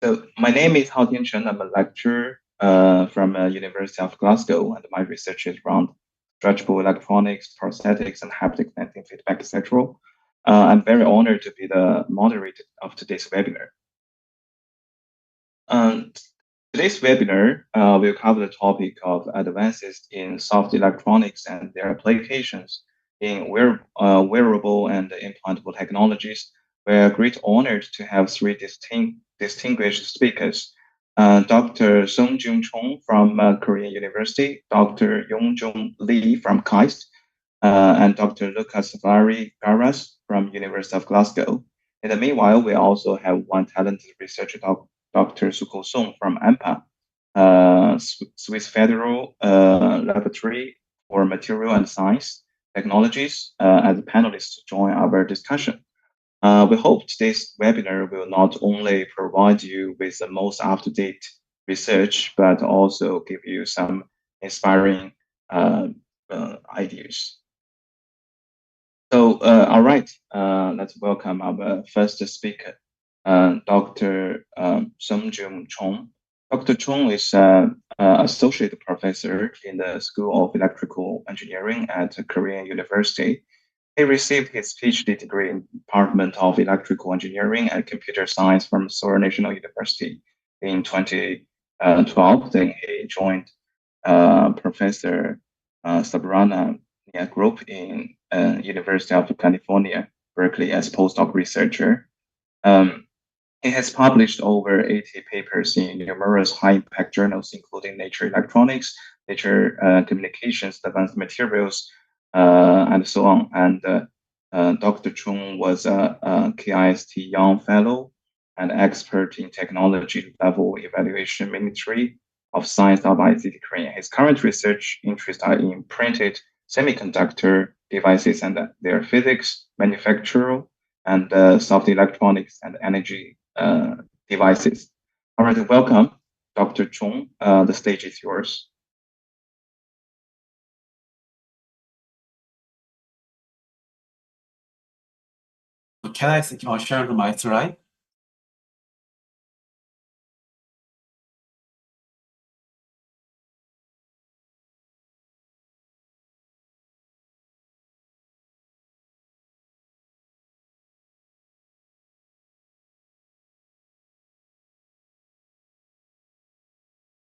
So my name is Hao Tianchen. I'm a lecturer from University of Glasgow, and my research is around stretchable electronics, prosthetics, and haptic lensing feedback, etc. I'm very honored to be the moderator of today's webinar. Um, Today's webinar will cover the topic of advances in soft electronics and their applications in wearable and implantable technologies. We're great honored to have three distinguished speakers. Dr. Songjun Chong from Korean University, Dr. Yongjong Lee from KAIST, and Dr. Lucas Vari Garas from University of Glasgow. In the meanwhile, we also have one talented researcher, Dr. Suko Song from AMPA, Swiss Federal Laboratory for Material and Science Technologies, as panelists to join our discussion. We hope today's webinar will not only provide you with the most up-to-date research, but also give you some inspiring ideas. So, all right, let's welcome our first speaker, Dr. Songjun Chong. Dr. Chong is an associate professor in the School of Electrical Engineering at Korean University. He received his PhD degree in Department of Electrical Engineering and Computer Science from Seoul National University in 2012. Then he joined Professor Sabrana Group in University of California, Berkeley as postdoc researcher. He has published over 80 papers in numerous high-impact journals, including Nature Electronics, Nature Communications, Advanced Materials, and so on. And Dr. Chung was a KIST Young Fellow and expert in technology level evaluation Ministry of Science of ICT Korea. His current research interests are in printed semiconductor devices and their physics, manufacture, and soft electronics and energy devices. All right, welcome, Dr. Chung. The stage is yours. Can I share my slide?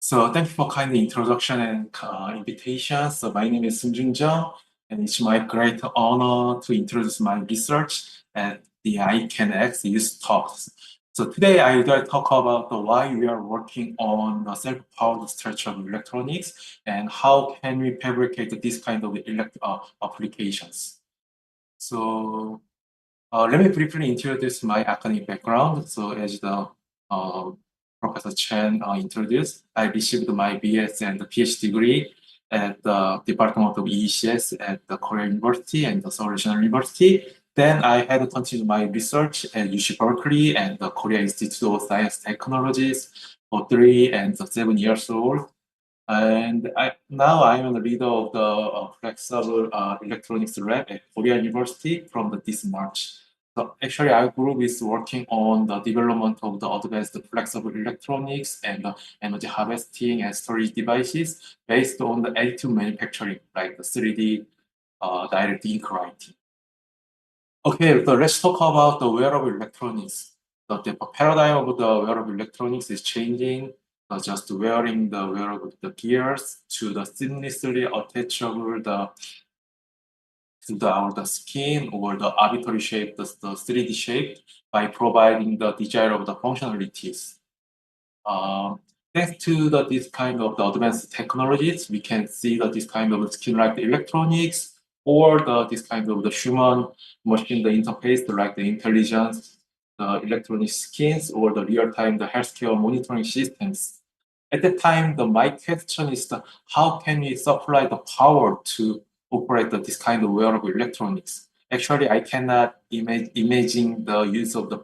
So thank you for kind introduction and invitation. So my name is Seung-Jun Jeong, and it's my great honor to introduce my research at the ICANX youth talks. So today I will talk about why we are working on the self-powered stretchable electronics and how can we fabricate this kind of applications. So let me briefly introduce my academic background. So as the Professor Chen introduced, I received my BS and PhD degree at the Department of ECS at the Korea University and the Seoul National University. Then I had continued my research at UC Berkeley and the Korea Institute of Science Technologies for 3 and 7 years old. And now I'm the leader of the flexible electronics lab at Korea University from this March. So actually, our group is working on the development of the advanced flexible electronics and energy harvesting and storage devices based on the additive manufacturing, like the 3D direct ink writing. Okay, so let's talk about the wearable electronics. The paradigm of the wearable electronics is changing. Just wearing the gears to the seamlessly attachable the skin or the arbitrary shape, the 3D shape, by providing the desire of the functionalities. Thanks to this kind of the advanced technologies, we can see that this kind of skin-like electronics or this kind of the human machine the interface, like the intelligence, the electronic skins, or the real-time the healthcare monitoring systems. At that time, my question is how can we supply the power to operate this kind of wearable electronics? Actually, I cannot imagine the use of the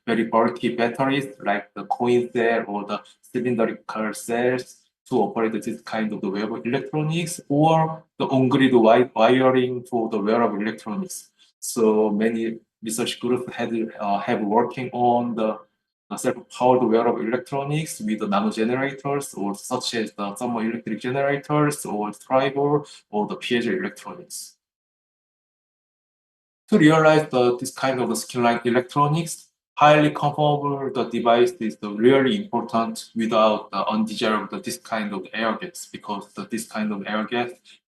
very bulky batteries like the coin cell or the cylindrical cells to operate this kind of the wearable electronics, or the on-grid wiring for the wearable electronics. So many research groups have working on the self-powered wearable electronics with the nano generators, or such as the thermoelectric generators, or driver, or the piezo electronics. To realize this kind of skin-like electronics, highly conformable the device is really important without the undesirable this kind of air gas, because this kind of air gas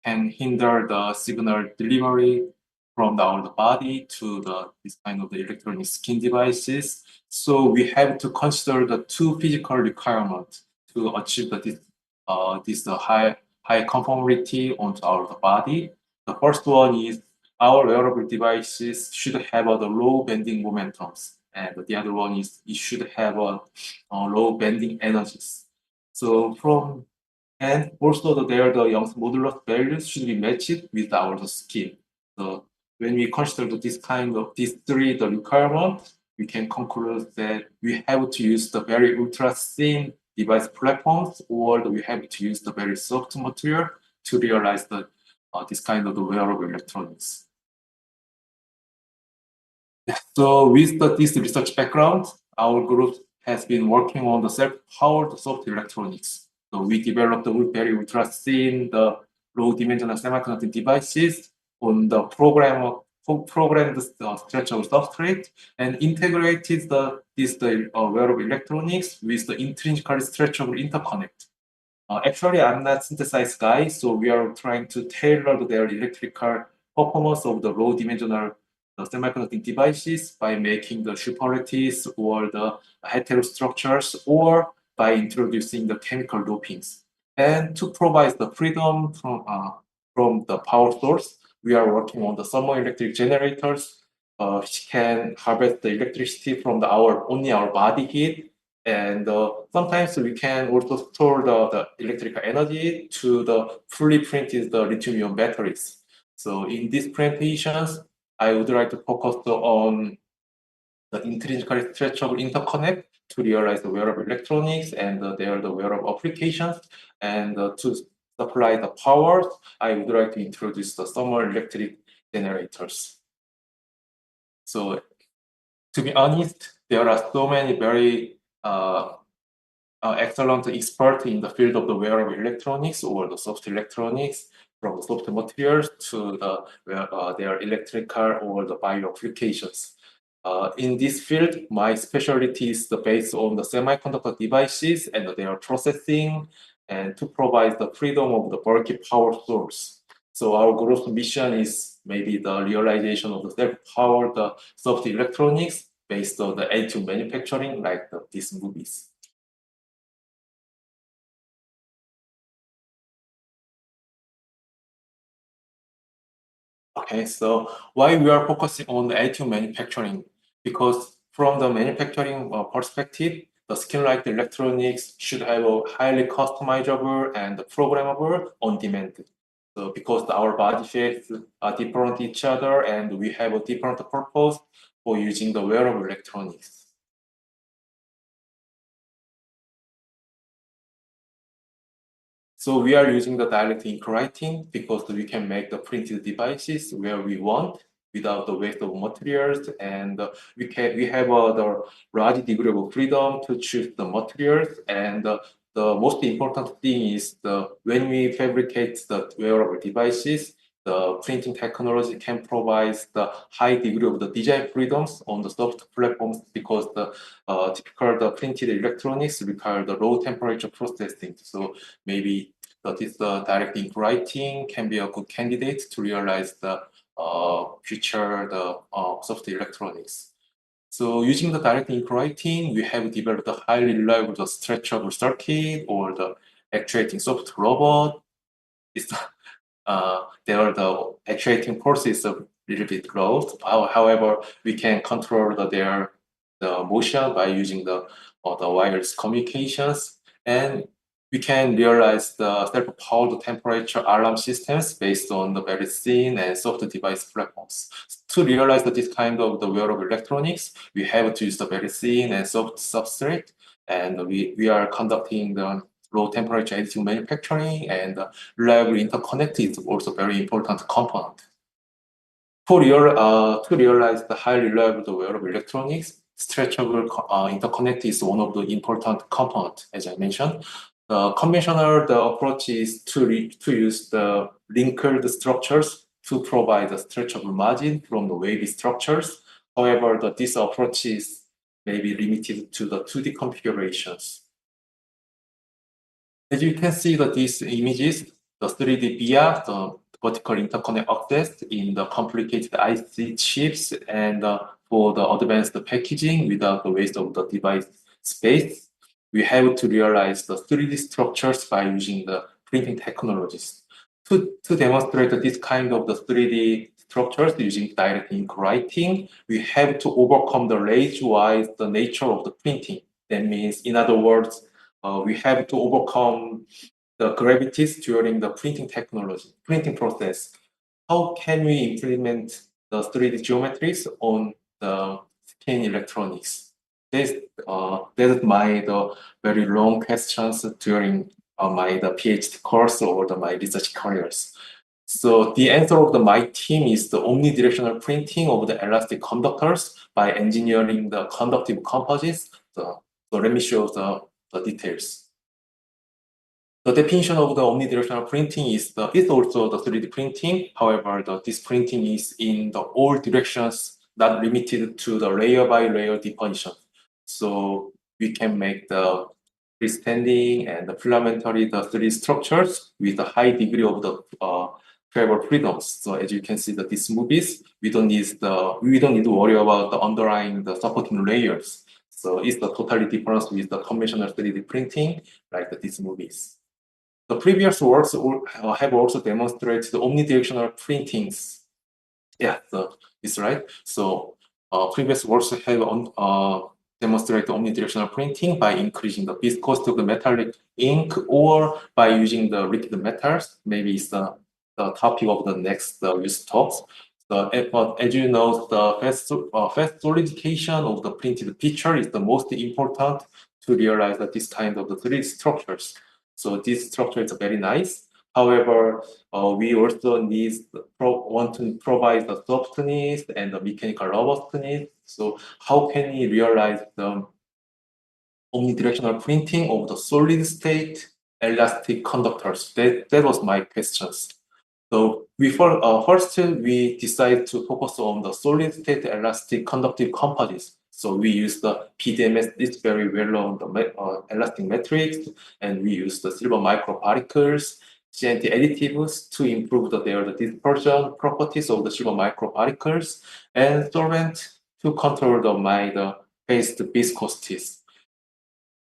can hinder the signal delivery from our body to this kind of the electronic skin devices. So we have to consider the two physical requirements to achieve this high conformity onto our body. The first one is our wearable devices should have the low bending momentums, and the other one is it should have low bending energies. So and also the Young's modulus values should be matched with our skin. So when we consider these three the requirements, we can conclude that we have to use the very ultra thin device platforms, or we have to use the very soft material to realize this kind of the wearable electronics. So with this research background, our group has been working on the self-powered soft electronics. So we developed the very ultra-thin, the low-dimensional semiconductor devices on the programmed stretchable substrate, and integrated this wearable electronics with the intrinsically stretchable interconnect. Actually, I'm not synthesized guy, so we are trying to tailor their electrical performance of the low-dimensional semiconducting devices by making the superlattice or the heterostructures, or by introducing the chemical dopings. And to provide the freedom from the power source, we are working on the thermoelectric generators, which can harvest the electricity from only our body heat. And sometimes we can also store the electrical energy to the fully printed the lithium-ion batteries. So in these presentations, I would like to focus on the intrinsically stretchable interconnect to realize the wearable electronics and the wearable applications. And to supply the power, I would like to introduce the thermoelectric generators. So to be honest, there are so many very excellent experts in the field of the wearable electronics or the soft electronics, from the soft materials to their electrical or the bio applications. In this field, my specialty is based on the semiconductor devices and their processing, and to provide the freedom of the bulky power source. So our group's mission is maybe the realization of the self-powered soft electronics based on the additive manufacturing, like these movies. Okay, so why we are focusing on the additive manufacturing? Because from the manufacturing perspective, the skin-like electronics should have a highly customizable and programmable on demand. So because our body shapes are different each other, and we have a different purpose for using the wearable electronics. So we are using the direct ink writing because we can make the printed devices where we want without the waste of materials, and we have the large degree of freedom to choose the materials. And the most important thing is when we fabricate the wearable devices, the printing technology can provide the high degree of the design freedoms on the soft platforms, because the typical printed electronics require the low temperature processing. So maybe this direct ink writing can be a good candidate to realize the future soft electronics. So using the direct ink writing, we have developed a highly reliable stretchable circuit or the actuating soft robot. There the actuating force is a little bit low. However, we can control the motion by using the wireless communications, and we can realize the self-powered temperature alarm systems based on the very thin and soft device platforms. To realize that this kind of the wearable electronics, we have to use the very thin and soft substrate, and we are conducting the low temperature additive manufacturing, and reliable interconnect is also very important component. To realize the highly reliable wearable electronics, stretchable interconnect is one of the important components, as I mentioned. The conventional approach is to use the linkered structures to provide a stretchable margin from the wavy structures. However, this approach is maybe limited to the 2D configurations. As you can see these images, the 3D via the vertical interconnect access in the complicated IC chips and for the advanced packaging without the waste of the device space, we have to realize the 3D structures by using the printing technologies. To demonstrate this kind of the 3D structures using direct ink writing, we have to overcome the range-wise the nature of the printing. That means, in other words, we have to overcome the gravities during the printing process. How can we implement the 3D geometries on the skin electronics? This is my very long questions during my PhD course or my research careers. So the answer of my team is the omnidirectional printing of the elastic conductors by engineering the conductive composites. So let me show the details. The definition of the omnidirectional printing is also the 3D printing. However, this printing is in all directions, not limited to the layer by layer deposition. So we can make the freestanding and the filamentary 3D structures with a high degree of the travel freedoms. So as you can see these movies, we don't need to worry about the underlying supporting layers. So it's the totally different with the conventional 3D printing, like these movies. The previous works have also demonstrated the omnidirectional printings. Yeah, it's right. So previous works have demonstrated omnidirectional printing by increasing the viscosity of the metallic ink or by using the liquid metals. Maybe it's the topic of the next use talks. But as you know, the fast solidification of the printed picture is the most important to realize that this kind of the 3D structures. So this structure is very nice. However, we also want to provide the softness and the mechanical robustness. So how can we realize the omnidirectional printing of the solid state elastic conductors? That was my questions. So first we decided to focus on the solid state elastic conductive composites. So we use the PDMS, it's very well known the elastic matrix, and we use the silver microparticles, CNT additives to improve the dispersion properties of the silver microparticles, and solvent to control the phase viscosities.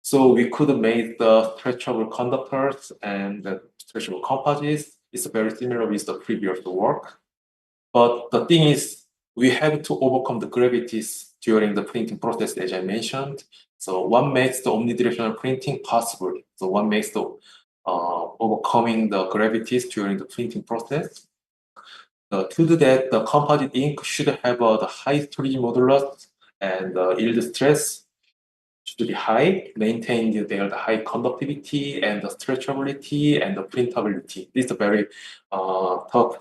So we could make the stretchable conductors and the stretchable composites. It's very similar with the previous work. But the thing is, we have to overcome the gravities during the printing process, as I mentioned. So what makes the omnidirectional printing possible? So what makes the overcoming the gravities during the printing process? To do that, the composite ink should have the high storage modulus and yield stress should be high, maintain the high conductivity and the stretchability and the printability. These are very tough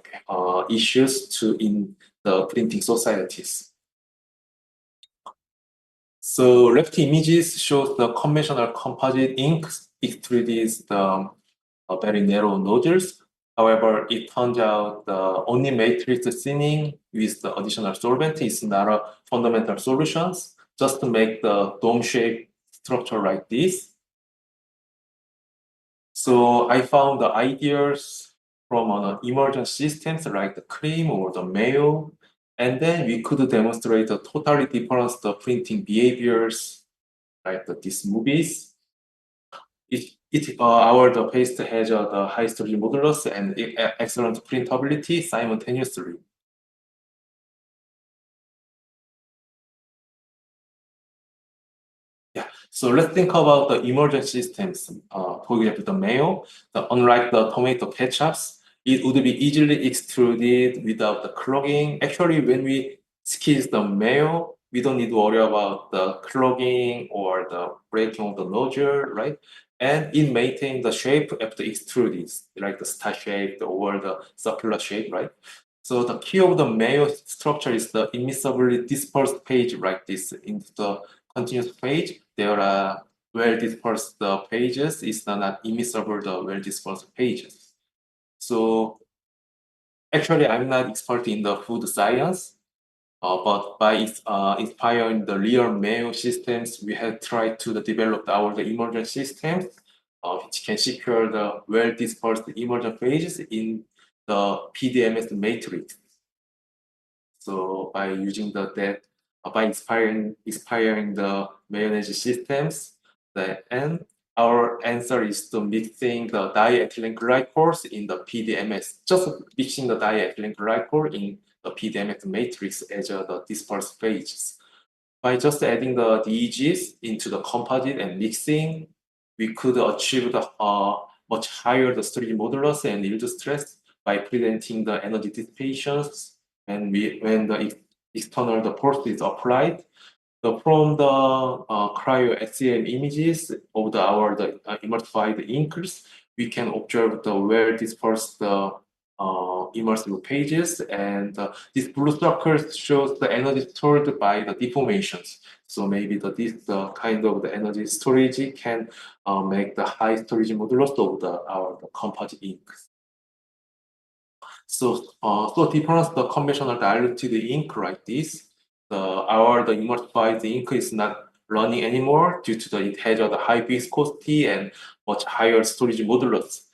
issues in the printing societies. So left images shows the conventional composite ink extrudes the very narrow nodules. However, it turns out the only matrix thinning with the additional solvent is not a fundamental solution. Just to make the dome shape structure like this. So I found the ideas from emergent systems like the cream or the mayo, and then we could demonstrate the totally different printing behaviors like these movies. Our paste has the high storage modulus and excellent printability simultaneously. Yeah, so let's think about the emergent systems. For example, the mayo, unlike the tomato ketchups, it would be easily extruded without the clogging. Actually, when we squeeze the mayo, we don't need to worry about the clogging or the breaking of the nodule, right? And it maintains the shape after extruded, like the star shape or the circular shape, right? So the key of the Mayo structure is the immiscibly dispersed page like this. In the continuous page, there are well dispersed pages. It's not immiscible the well dispersed pages. So actually, I'm not expert in the food science, but by inspiring the real Mayo systems, we have tried to develop our emergent systems, which can secure the well dispersed emergent pages in the PDMS matrix. So by using that, by inspiring the mayonnaise systems, and our answer is to mixing the diethylene glycols in the PDMS, just mixing the diethylene glycol in the PDMS matrix as the dispersed phases. By just adding the DEGs into the composite and mixing, we could achieve the much higher the storage modulus and yield stress by preventing the energy dissipations. And when the external the force is applied, from the cryo SEM images of the emulsified inks, we can observe the where dispersed immersive pages, and this blue circle shows the energy stored by the deformations. So maybe this kind of the energy storage can make the high storage modulus of the composite ink. So difference the conventional diluted ink like this, the emulsified ink is not running anymore due to it has a high viscosity and much higher storage modulus.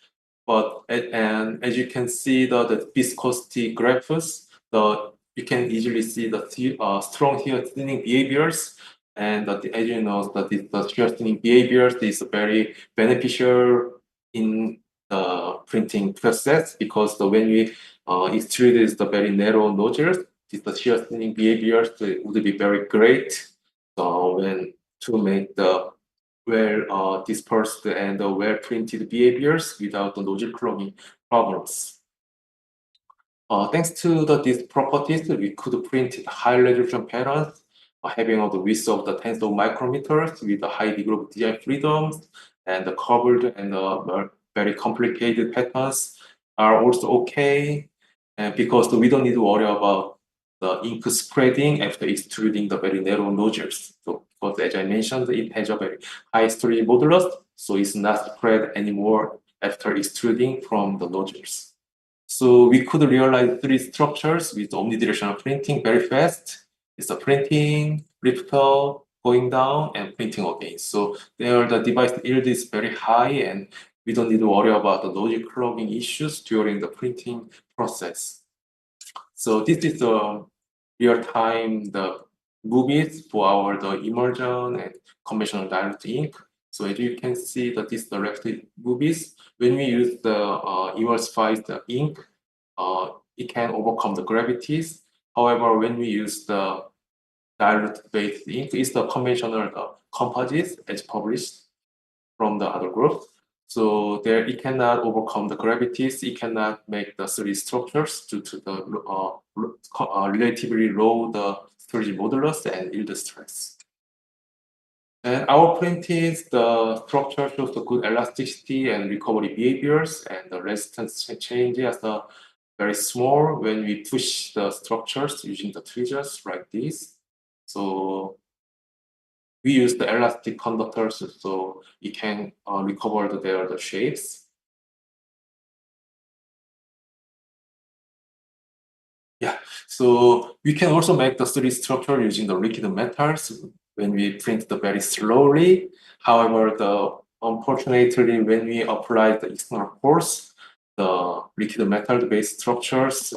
But and as you can see the viscosity graphs, you can easily see the strong shear thinning behaviors. And as you know, the shear thinning behaviors is very beneficial in the printing process because when we extrude the very narrow nodules, the shear thinning behaviors would be very great when to make the well dispersed and well printed behaviors without the nozzle clogging problems. Thanks to these properties, we could print high resolution patterns having the width of the tens of micrometers with a high degree of design freedoms, and the covered and very complicated patterns are also okay, and because we don't need to worry about the ink spreading after extruding the very narrow nodules. So, because as I mentioned, it has a very high storage modulus, so it's not spread anymore after extruding from the nodules. So we could realize three structures with omnidirectional printing very fast. It's a printing, lifter, going down, and printing again. So there the device yield is very high, and we don't need to worry about the logic clogging issues during the printing process. So this is the real-time the movies for our the immersion and conventional direct ink. So as you can see that these directed movies, when we use the emulsified ink, it can overcome the gravities. However, when we use the direct-based ink, it's the conventional composites as published from the other groups. So there it cannot overcome the gravities, it cannot make the 3D structures due to the relatively low the storage modulus and yield stress. And our print is the structure shows the good elasticity and recovery behaviors, and the resistance changes are very small when we push the structures using the tweezers like this. So we use the elastic conductors so it can recover the shapes. Yeah, so we can also make the 3D structure using the liquid metals when we print the very slowly. However, unfortunately, when we apply the external force, the liquid metal-based structures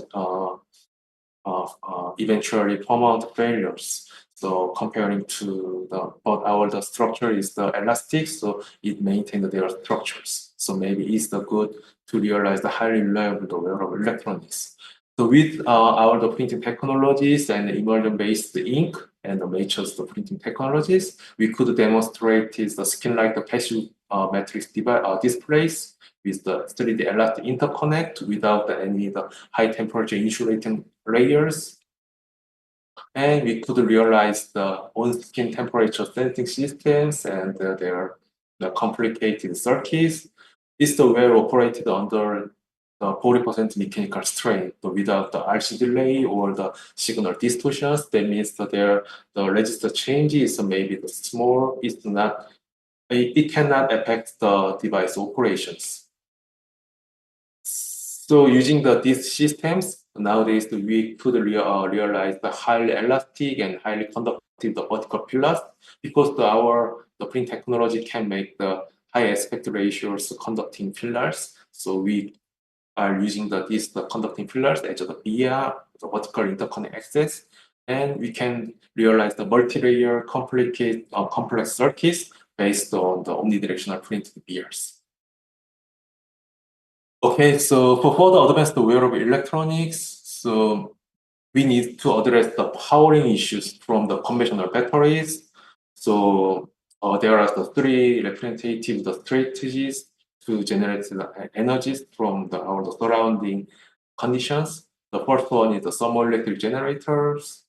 eventually form out failures. So comparing to the structure is the elastic, so it maintains their structures. So maybe it's the good to realize the highly reliable wearable electronics. So with the printing technologies and immersion-based ink and the matrix the printing technologies, we could demonstrate the skin-like the passive matrix displays with the 3D elastic interconnect without any high temperature insulating layers. And we could realize the on-skin temperature sensing systems and their complicated circuits. It's the well operated under the 40% mechanical strain. So without the RC delay or the signal distortions, that means that the register changes maybe the small, it cannot affect the device operations. So using these systems, nowadays we could realize the highly elastic and highly conductive the vertical pillars because the print technology can make the high aspect ratios conducting pillars. So we are using the conducting pillars as the via the vertical interconnect access, and we can realize the multi-layer complex circuits based on the omnidirectional printed vias. Okay, so for further advanced wearable electronics, so we need to address the powering issues from the conventional batteries. So there are the three representative strategies to generate the energies from our surrounding conditions. The first one is the thermoelectric generators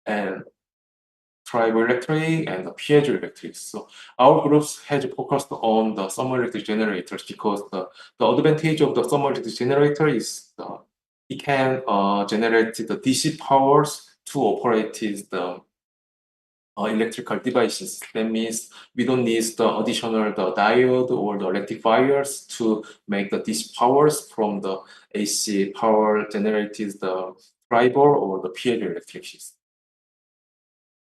and triboelectric and the piezoelectric. So our groups has focused on the thermoelectric generators because the advantage of the thermoelectric generator is it can generate the DC powers to operate the electrical devices. That means we don't need the additional diode or the rectifiers to make the DC powers from the AC power generated the driver or the piezoelectric.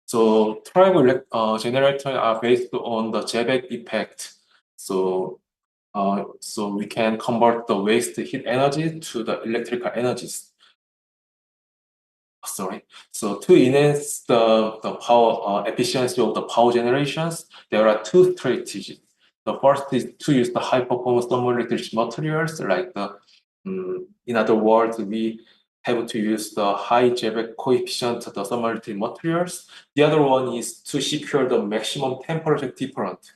So tribal generators are based on the Seebeck effect. So we can convert the waste heat energy to the electrical energies. Sorry. So to enhance the power efficiency of the power generations, there are two strategies. The first is to use the high performance thermoelectric materials, like in other words, we have to use the high Seebeck coefficient the thermoelectric materials. The other one is to secure the maximum temperature difference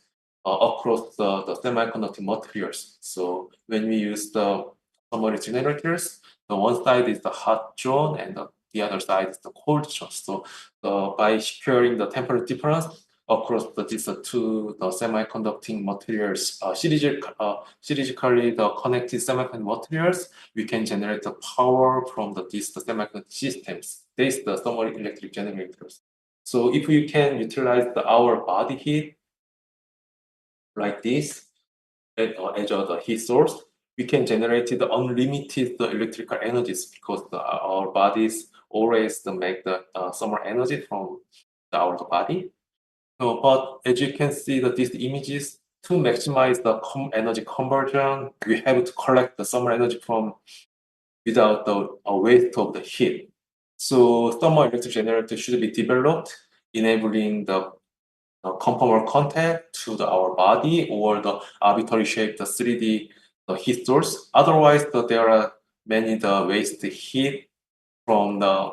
across the semiconductor materials. So when we use the thermoelectric generators, the one side is the hot zone and the other side is the cold zone. So by securing the temperature difference across these two semiconducting materials, synergistically the connected semiconductor materials, we can generate the power from these semiconductor systems. These the thermoelectric generators. So if we can utilize our body heat like this as the heat source, we can generate the unlimited electrical energies because our bodies always make the thermal energy from our body. So, but as you can see that these images, to maximize the energy conversion, we have to collect the thermal energy from without the waste of the heat. So thermal electric generator should be developed, enabling the conformal contact to our body or the arbitrary shape, the 3D heat source. Otherwise, there are many waste heat from the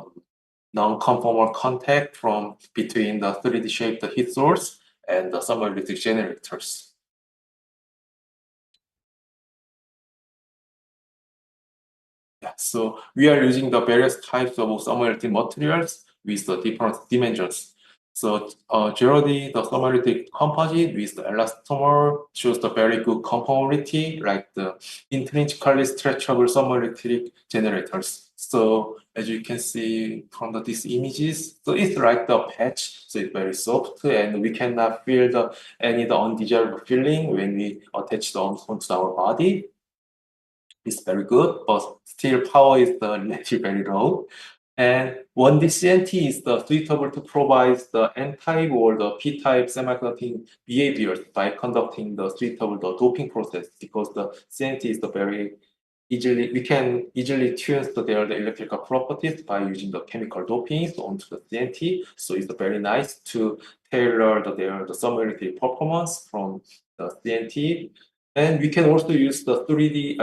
non-conformal contact from between the 3D shaped heat source and the thermoelectric generators. Yeah, so we are using the various types of thermoelectric materials with the different dimensions. So generally, the thermoelectric composite with the elastomer shows the very good conformality, like the intrinsically stretchable thermoelectric generators. So as you can see from these images, so it's like the patch, so it's very soft, and we cannot feel any undesirable feeling when we attach the onto our body. It's very good, but still power is very low. And 1D CNT is suitable to provide the N-type or the P-type semiconducting behaviors by conducting the suitable doping process because the CNT is we can easily tune the electrical properties by using the chemical dopings onto the CNT. So it's very nice to tailor the thermoelectric performance from the CNT. And we can also use the 2D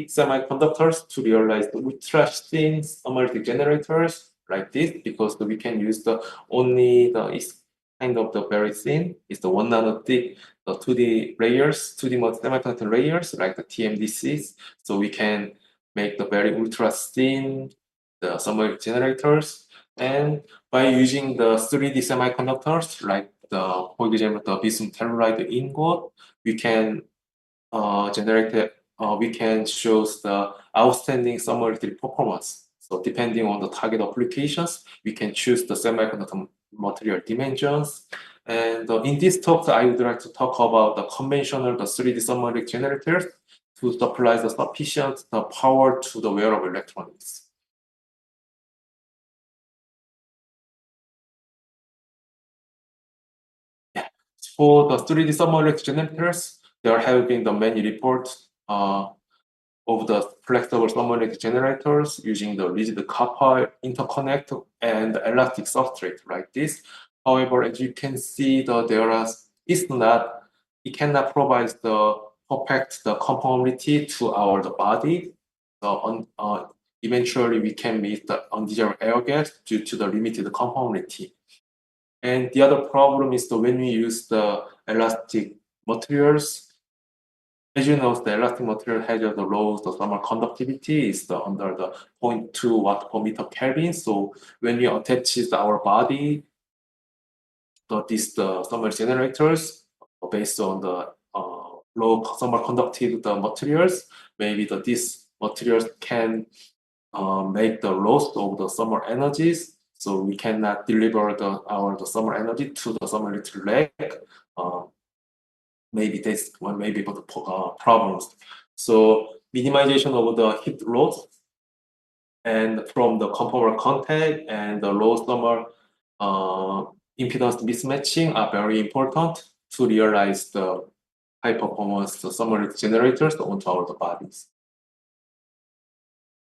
semiconductors to realize the ultra thin thermoelectric generators like this because we can use it's kind of the very thin, it's the 1 nano thick, the 2D layers, 2D semiconductor layers like the TMDCs. So we can make the very ultra thin the thermoelectric generators. And by using the 3D semiconductors like for example, the bismuth telluride ingot, we can generate we can show the outstanding thermal performance. So depending on the target applications, we can choose the semiconductor material dimensions. And in this talk, I would like to talk about the conventional, the 3D thermal generators to supply the sufficient power to the wearable electronics. For the 3D thermal generators, there have been the many reports of the flexible thermoelectric generators using the rigid copper interconnect and elastic substrate like this. However, as you can see, it cannot provide the perfect conformity to our body. Eventually, we can meet the undesirable air gas due to the limited conformity. And the other problem is that when we use the elastic materials, as you know, the elastic material has the lowest thermal conductivity is under the 0.2 watt per meter Kelvin. So when we attach our body, these thermal generators based on the low thermal conductive materials, maybe these materials can make the loss of the thermal energies. So we cannot deliver our thermal energy to the thermal electric leg. Maybe this one may be the problems. So minimization of the heat loss and from the conformal contact and the low thermal impedance mismatching are very important to realize the high performance thermal generators onto our bodies.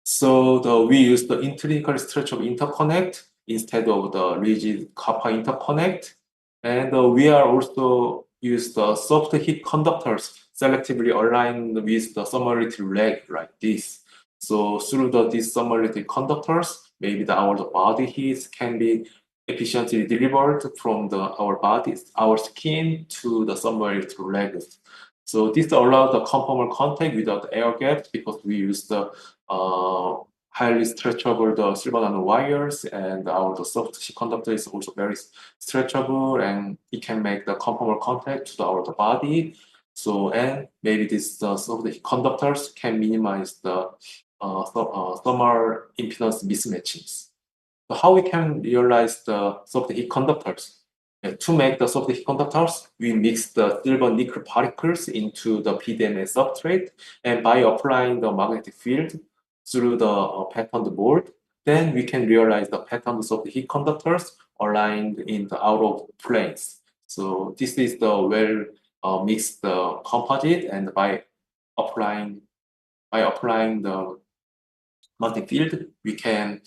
So we use the intrinsically stretchable interconnect instead of the rigid copper interconnect. And we are also use the soft heat conductors selectively aligned with the thermoelectric leg like this. So through these thermoelectric conductors, maybe our body heat can be efficiently delivered from our bodies, our skin to the thermoelectric legs. So this allows the conformal contact without air gaps because we use the highly stretchable the silver nanowires, and the soft sheet conductor is also very stretchable, and it can make the conformal contact to our body. So and maybe these soft conductors can minimize the thermal impedance mismatches. So how we can realize the soft heat conductors? To make the soft heat conductors, we mix the silver nickel particles into the PDMA substrate, and by applying the magnetic field through the patterned mold, then we can realize the patterns of the heat conductors aligned in the out of planes. So this is the well mixed composite, and by applying the magnetic field, we can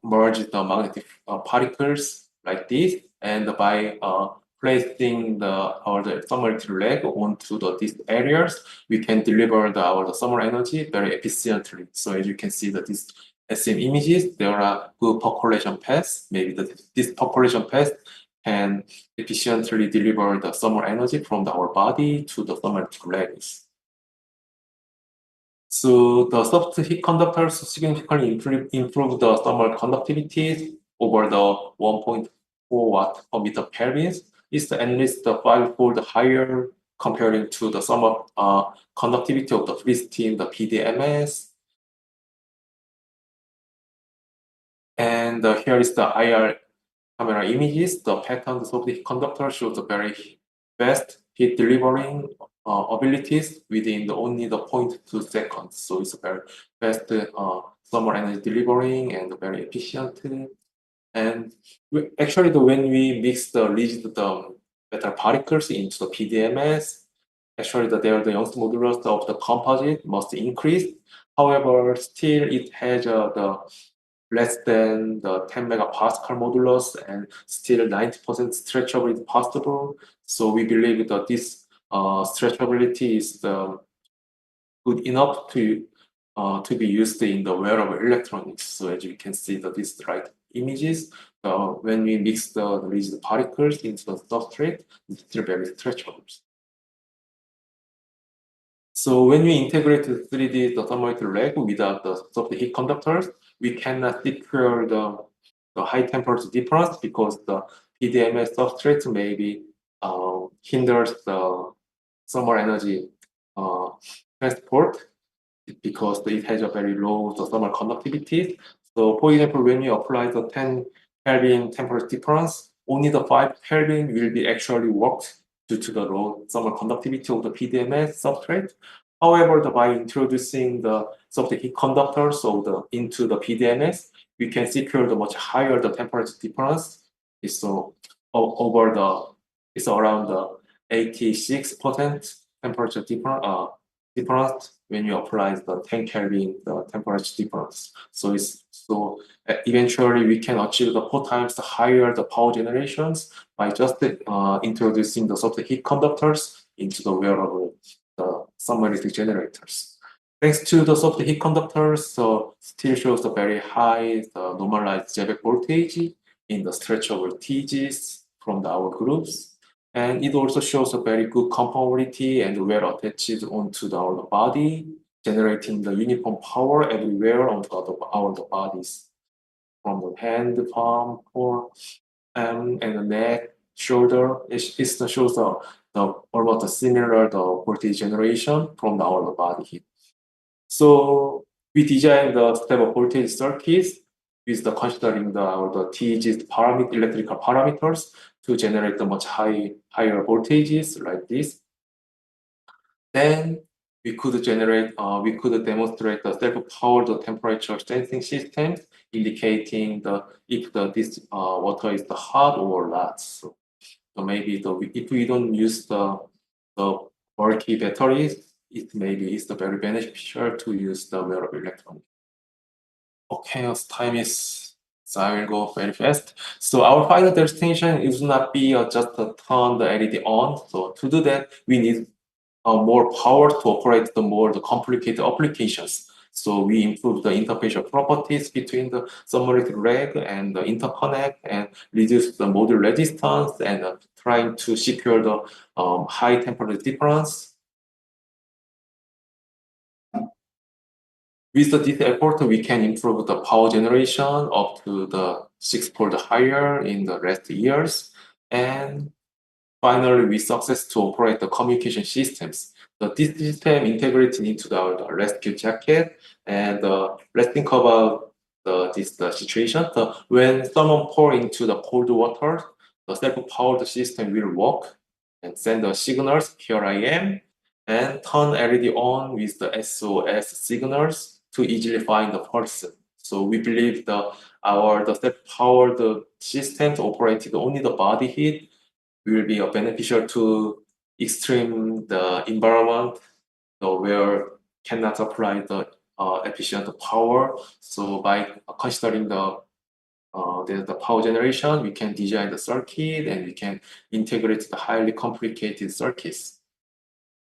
merge the magnetic particles like this, and by placing the thermal leg onto these areas, we can deliver our thermal energy very efficiently. So as you can see that these SM images, there are good percolation paths. Maybe this percolation path can efficiently deliver the thermal energy from our body to the thermal legs. So the soft heat conductors significantly improve the thermal conductivity over the 1.4 watt per meter Kelvin. It's at least 5-fold higher comparing to the thermal conductivity of the free steam, the PDMS. And here is the IR camera images. The patterns of the heat conductor shows a very fast heat delivering abilities within only the 0.2 seconds. So it's a very fast thermal energy delivering and very efficient. And actually, when we mix the rigid metal particles into the PDMS, actually the Young's modulus of the composite must increase. However, still it has the less than the 10 megapascal modulus, and still 90% stretchability possible. So we believe that this stretchability is good enough to be used in the wearable electronics. So as you can see that these right images, when we mix the rigid particles into the substrate, it's still very stretchable. So when we integrate the 3D thermoelectric leg without the soft heat conductors, we cannot secure the high temperature difference because the PDMS substrate maybe hinders the thermal energy transport because it has a very low thermal conductivity. So for example, when you apply the 10 Kelvin temperature difference, only the 5 Kelvin will be actually worked due to the low thermal conductivity of the PDMS substrate. However, by introducing the soft heat conductors into the PDMS, we can secure the much higher the temperature difference. It's over the it's around the 86% temperature difference when you apply the 10 Kelvin the temperature difference. Eventually we can achieve the 4 times the higher the power generations by just introducing the soft heat conductors into the wearable submarine generators. Thanks to the soft heat conductors, still shows a very high normalized Zeebeck voltage in the stretchable TGs from our groups. And it also shows a very good compatibility and wear attached onto our body, generating the uniform power everywhere on our bodies, from the hand, palm, or and the neck, shoulder. It shows the almost a similar the voltage generation from our body. So we designed the stable voltage circuits with the considering the TG's electrical parameters to generate the much higher voltages like this. Then we could demonstrate the self-powered temperature sensing systems, indicating if this water is hot or not. So maybe if we don't use the bulky batteries, it maybe is very beneficial to use the wearable electronic. Okay, as time is, so I will go very fast. So our final destination is not be just turn the LED on. So to do that, we need more power to operate the complicated applications. So we improve the interfacial properties between the submarine rack and the interconnect and reduce the module resistance and trying to secure the high temperature difference. With this effort, we can improve the power generation up to the 6-fold higher in the last years. And finally, we success to operate the communication systems. This system integrated into the rescue jacket. And let's think about this situation. When someone pour into the cold water, the self-powered system will work and send the signals, here I am, and turn LED on with the SOS signals to easily find the person. So we believe the self-powered systems operated only the body heat will be beneficial to extreme the environment where cannot apply the efficient power. So by considering the power generation, we can design the circuit and we can integrate the highly complicated circuits.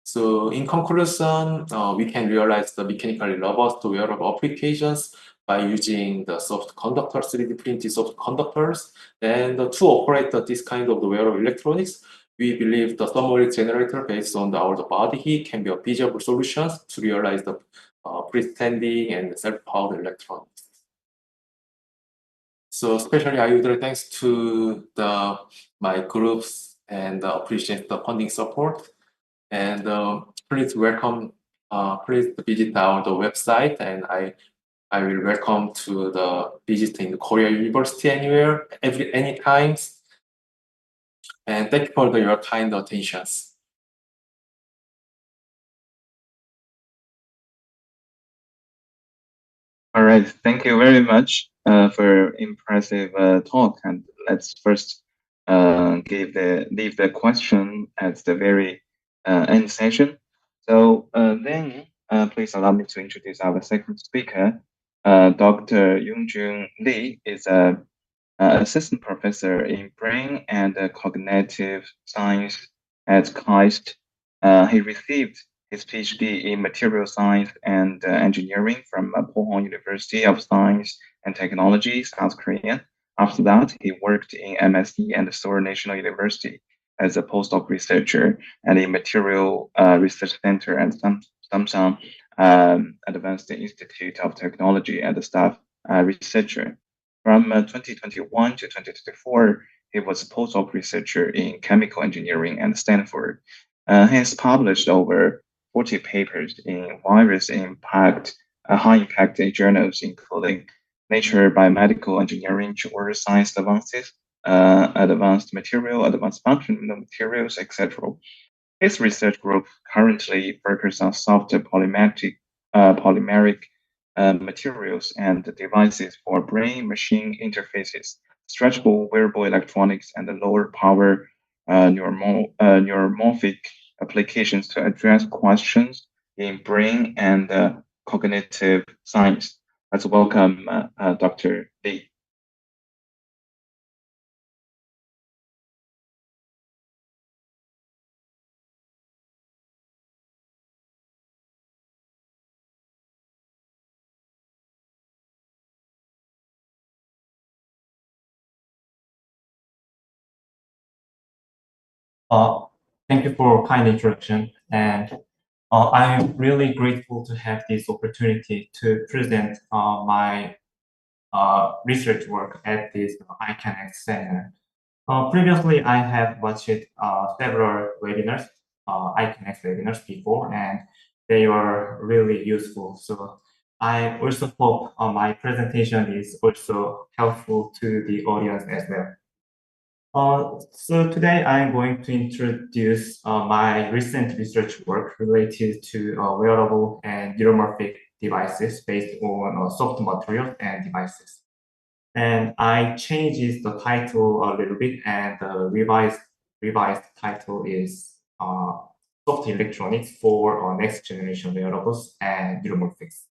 So in conclusion, we can realize the mechanically robust wearable applications by using the soft conductors, 3D printed soft conductors. And to operate this kind of the wearable electronics, we believe the thermal generator based on our body heat can be a feasible solution to realize the freestanding and self-powered electronics. So especially I would like thanks to my groups and appreciate the funding support. And please visit our website, and I will welcome to the visiting Korea University anywhere, anytime. And thank you for your kind attentions. All right, thank you very much for impressive talk. And let's first leave the question at the very end session. So then, please allow me to introduce our second speaker. Dr. Yongjun Lee is a assistant professor in brain and cognitive science at KAIST. He received his PhD in material science and engineering from Pohang University of Science and Technology, South Korea. After that, he worked in MSc and Seoul National University as a postdoc researcher and in Material Research Center at Samsung Advanced Institute of Technology and staff researcher. From 2021 to 2024, he was a postdoc researcher in chemical engineering at Stanford. He has published over 40 papers in various high-impact journals, including Nature Biomedical Engineering or Science Advances, Advanced Material, Advanced Functional Materials, etc. His research group currently focuses on soft polymeric materials and devices for brain-machine interfaces, stretchable wearable electronics, and lower power neuromorphic applications to address questions in brain and cognitive science. Let's welcome Dr. Lee. Uh, Thank you for kind introduction, and I'm really grateful to have this opportunity to present my research work at this ICANX seminar. Previously, I have watched several webinars, ICANX webinars before, and they were really useful. So I also hope my presentation is also helpful to the audience as well. So today I'm going to introduce my recent research work related to wearable and neuromorphic devices based on soft materials and devices. And I changed the title a little bit, and the revised title is Soft Electronics for Next Generation Wearables and Neuromorphics.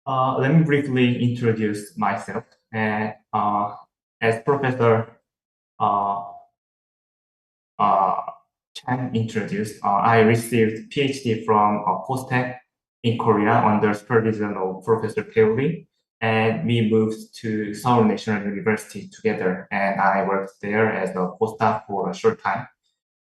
Let me briefly introduce myself. And as Professor Chan introduced, I received PhD from Postec in Korea under supervision of Professor Tae Lee, and we moved to Seoul National University together, and I worked there as a postdoc for a short time.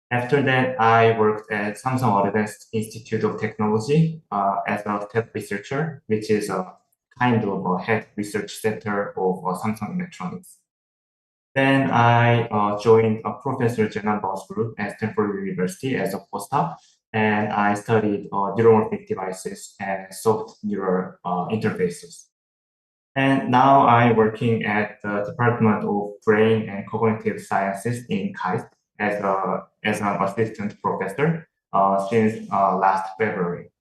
After that, I worked at Samsung Advanced Institute of Technology as a staff researcher, which is a kind of a head research center of Samsung Electronics. Then I joined a Professor Jenan Bao's group at Stanford University as a postdoc, and I studied neuromorphic devices and soft neural interfaces. And now I'm working at the Department of Brain and Cognitive Sciences in KAIST as an assistant professor since last February.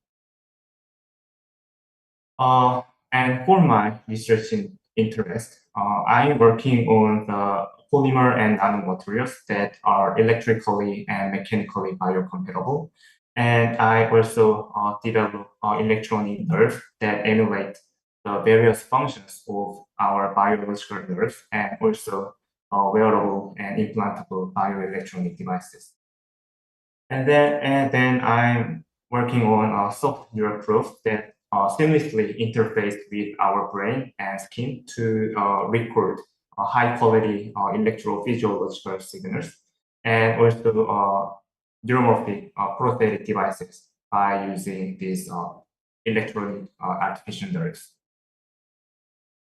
And for my research interest, I'm working on the polymer and nanomaterials that are electrically and mechanically biocompatible. And I also develop electronic nerves that emulate the various functions of our biological nerves and also wearable and implantable bioelectronic devices. And then I'm working on soft neural probes that seamlessly interface with our brain and skin to record high quality electrophysiological signals and also neuromorphic prosthetic devices by using these electronic artificial nerves.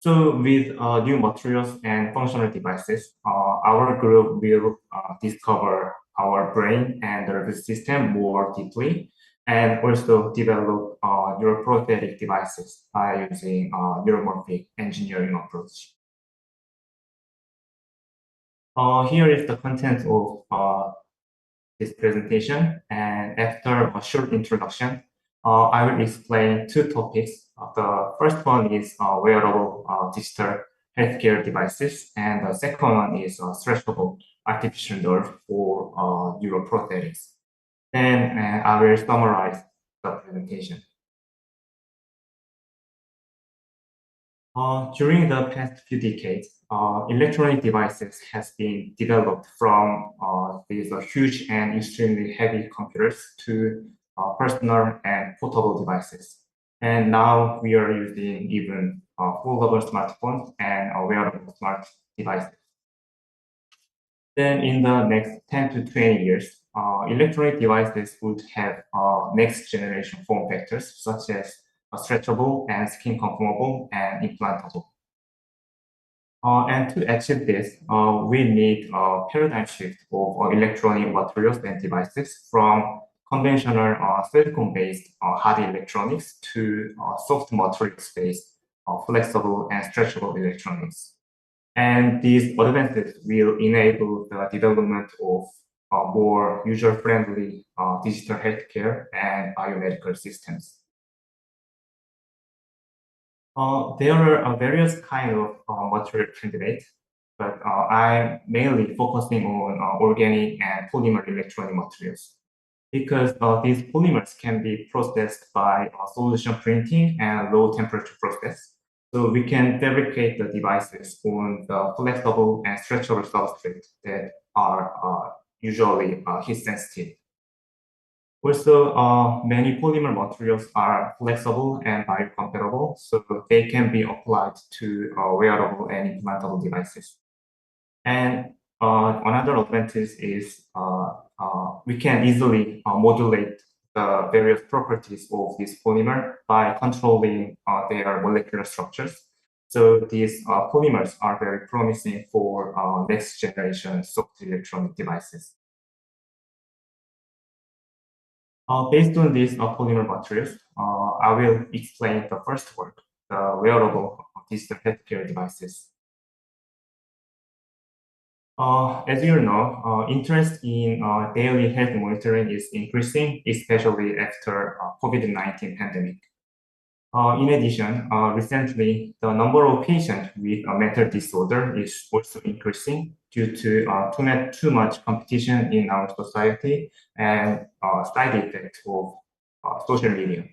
So with new materials and functional devices, our group will discover our brain and nervous system more deeply, and also develop neuroprosthetic devices by using neuromorphic engineering approach. Here is the content of this presentation, and after a short introduction, I will explain two topics. The first one is wearable digital healthcare devices, and the second one is stretchable artificial nerve for neuroprosthetics. Then I will summarize the presentation. During the past few decades, electronic devices has been developed from these huge and extremely heavy computers to personal and portable devices. And now we are using even foldable smartphones and wearable smart devices. Then in the next 10 to 20 years, electronic devices would have next generation form factors such as stretchable and skin conformable and implantable. And to achieve this, we need a paradigm shift of electronic materials and devices from conventional silicon-based hard electronics to soft materials-based flexible and stretchable electronics. And these advances will enable the development of more user-friendly digital healthcare and biomedical systems. There are various kind of material candidates, but I'm mainly focusing on organic and polymer electronic materials because these polymers can be processed by solution printing and low temperature process. So we can fabricate the devices on the flexible and stretchable substrates that are usually heat sensitive. Also, many polymer materials are flexible and biocompatible, so they can be applied to wearable and implantable devices. And another advantage is we can easily modulate the various properties of this polymer by controlling their molecular structures. So these polymers are very promising for next generation soft electronic devices. Based on these polymer materials, I will explain the first work, the wearable digital healthcare devices. As you know, interest in daily health monitoring is increasing, especially after COVID-19 pandemic. In addition, recently, the number of patients with a mental disorder is also increasing due to too much competition in our society and side effects of social media.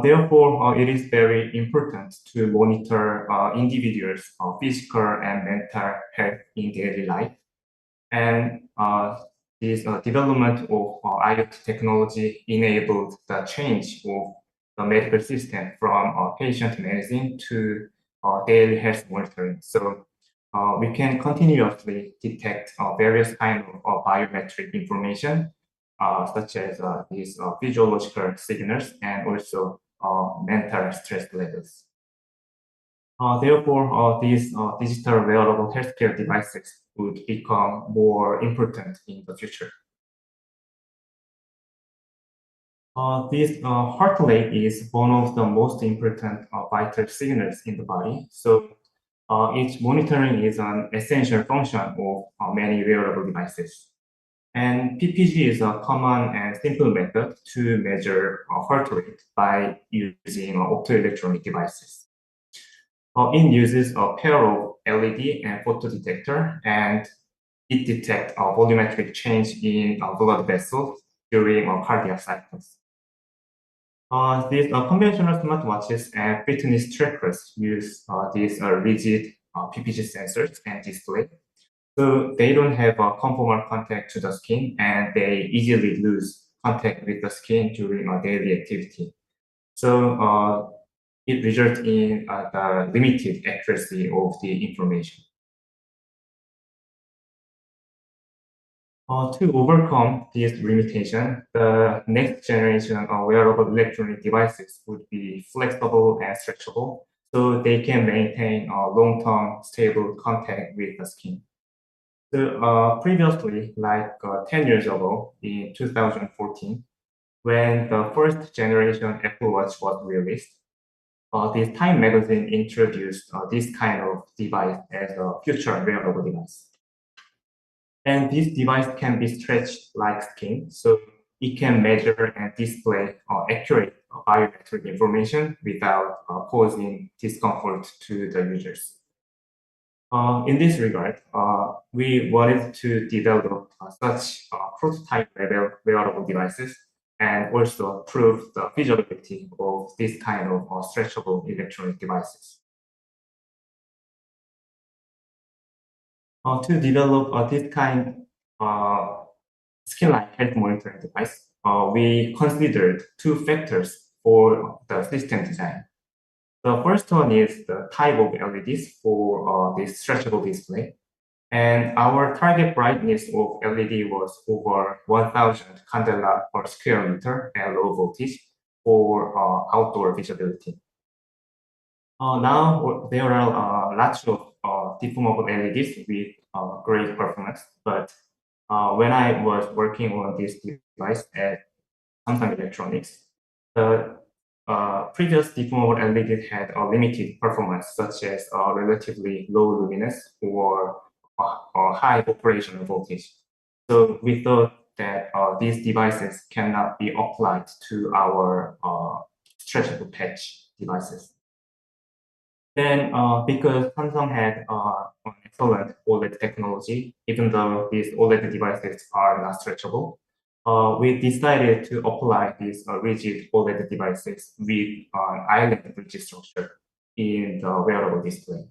Therefore, it is very important to monitor individuals' physical and mental health in daily life. And this development of IoT technology enabled the change of the medical system from patient medicine to daily health monitoring. So we can continuously detect various kinds of biometric information, such as these physiological signals and also mental stress levels. Therefore, these digital wearable healthcare devices would become more important in the future. This heart rate is one of the most important vital signals in the body. So its monitoring is an essential function of many wearable devices. And PPG is a common and simple method to measure heart rate by using optoelectronic devices. It uses a pair of LED and photodetector, and it detects a volumetric change in blood vessels during cardiac cycles. These conventional smartwatches and fitness trackers use these rigid PPG sensors and display. So they don't have a conformal contact to the skin, and they easily lose contact with the skin during daily activity. So it results in the limited accuracy of the information. To overcome this limitation, the next generation of wearable electronic devices would be flexible and stretchable, so they can maintain a long-term stable contact with the skin. So previously, like 10 years ago, in 2014, when the first generation Apple Watch was released, this Time magazine introduced this kind of device as a future wearable device. And this device can be stretched like skin, so it can measure and display accurate biometric information without causing discomfort to the users. In this regard, we wanted to develop such prototype level wearable devices and also prove the feasibility of this kind of stretchable electronic devices. To develop this kind of skin-like health monitoring device, we considered two factors for the system design. The first one is the type of LEDs for this stretchable display. And our target brightness of LED was over 1000 candela per square meter at low voltage for outdoor visibility. Now there are lots of deformable LEDs with great performance. But when I was working on this device at Samsung Electronics, the previous deformable LEDs had a limited performance, such as relatively low luminance or high operational voltage. So we thought that these devices cannot be applied to our stretchable patch devices. Then, because Samsung had an excellent OLED technology, even though these OLED devices are not stretchable, we decided to apply these rigid OLED devices with an island bridge structure in the wearable display.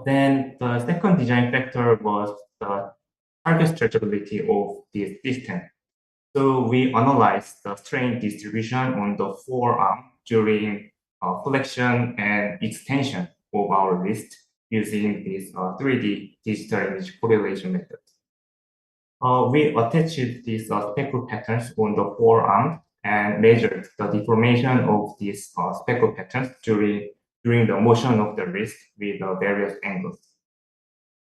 Then the second design factor was the target stretchability of this system. So we analyzed the strain distribution on the forearm during flexion and extension of our wrist using this 3D digital image correlation method. We attached these speckle patterns on the forearm and measured the deformation of these speckle patterns during the motion of the wrist with various angles.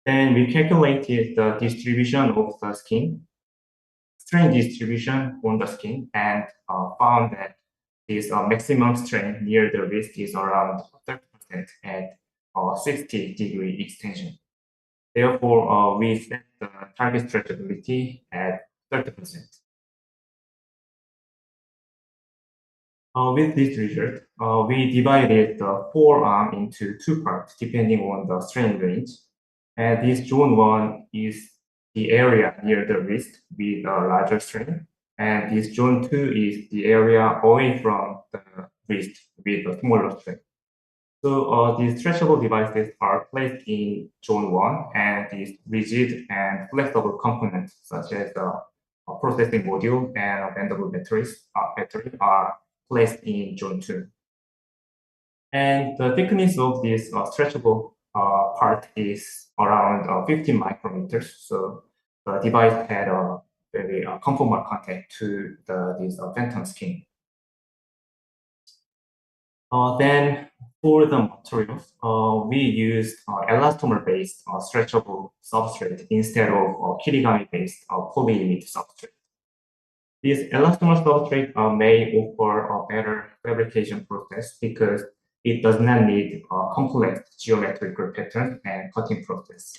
Then we calculated the distribution of the skin, strain distribution on the skin, and found that this maximum strain near the wrist is around 30% at 60-degree extension. Therefore, we set the target stretchability at 30%. With this result, we divided the forearm into two parts depending on the strain range. And this zone 1 is the area near the wrist with a larger strain. And this zone 2 is the area away from the wrist with a smaller strain. So these stretchable devices are placed in zone 1, and these rigid and flexible components such as the processing module and bendable battery are placed in zone 2. And the thickness of this stretchable part is around 50 micrometers. So the device had a very conformal contact to this phantom skin. Then for the materials, we used elastomer-based stretchable substrate instead of kirigami-based polyimide substrate. This elastomer substrate may offer a better fabrication process because it does not need complex geometrical patterns and cutting process.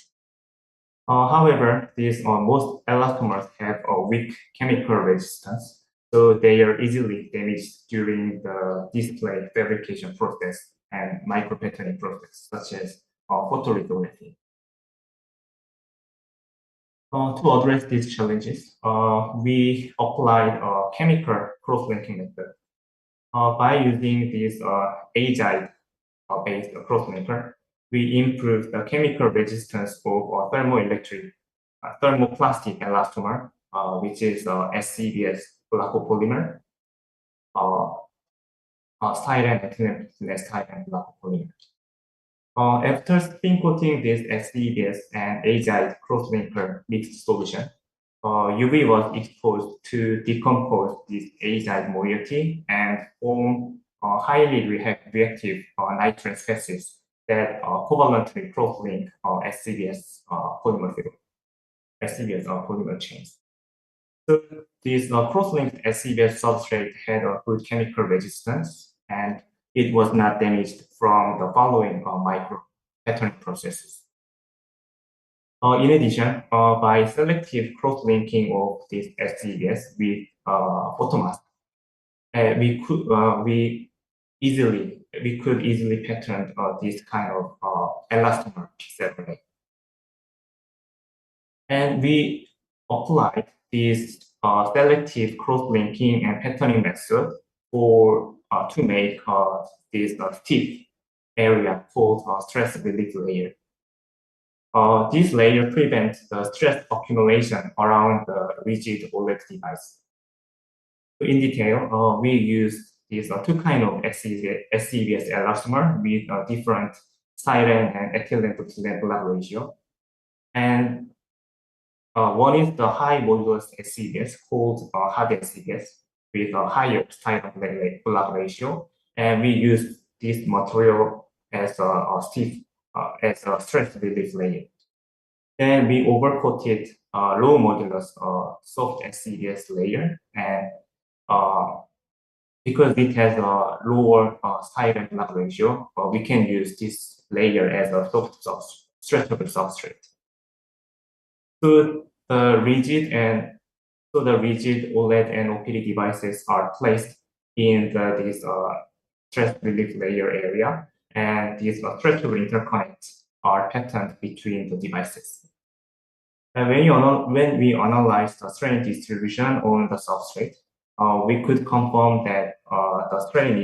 However, these most elastomers have a weak chemical resistance, so they are easily damaged during the display fabrication process and micro-patterning process, such as photolithography. To address these challenges, we applied a chemical cross-linking method. By using this azide-based cross-linker, we improved the chemical resistance of thermoplastic elastomer, which is SCBS glycopolymer, styrene ethylene styrene glycopolymer. After spin coating this SCBS and azide cross-linker mixed solution, UV was exposed to decompose this azide moiety and form highly reactive nitrate species that covalently cross-link SCBS polymer field, SCBS polymer chains. So this cross-linked SCBS substrate had a good chemical resistance, and it was not damaged from the following micro patterning processes. In addition, by selective cross-linking of this SCBS with photomask, we could easily pattern this kind of elastomer pixel array. And we applied this selective cross-linking and patterning method to make this stiff area called stress relief layer. This layer prevents the stress accumulation around the rigid OLED device. In detail, we use these two kinds of SCBS elastomer with different styrene and ethylene to ethylene black ratio. And one is the high modulus SCBS called hard SCBS with a higher styrene black ratio. And we use this material as a stress relief layer. Then we overcoated low modulus soft SCDS layer, and because it has a lower side and log ratio, we can use this layer as a soft stretchable substrate. So the rigid OLED and OPD devices are placed in this stress relief layer area, and these stretchable interconnects are patterned between the devices. And when we analyze the strain distribution on the substrate, we could confirm that the strain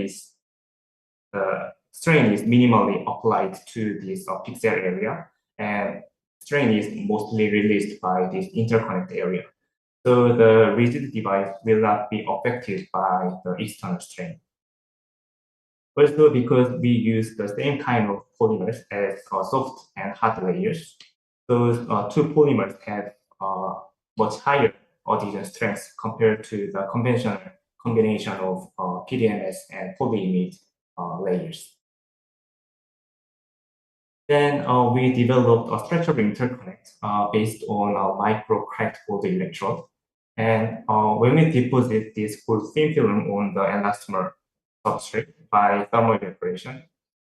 is minimally applied to this pixel area, and strain is mostly released by this interconnect area. So the rigid device will not be affected by the external strain. Also, because we use the same kind of polymers as soft and hard layers, those two polymers have much higher adhesion strength compared to the conventional combination of PDMS and polyimide layers. Then we developed a stretchable interconnect based on a micro-cracked gold electrode. And when we deposit this gold thin film on the elastomer substrate by thermal evaporation,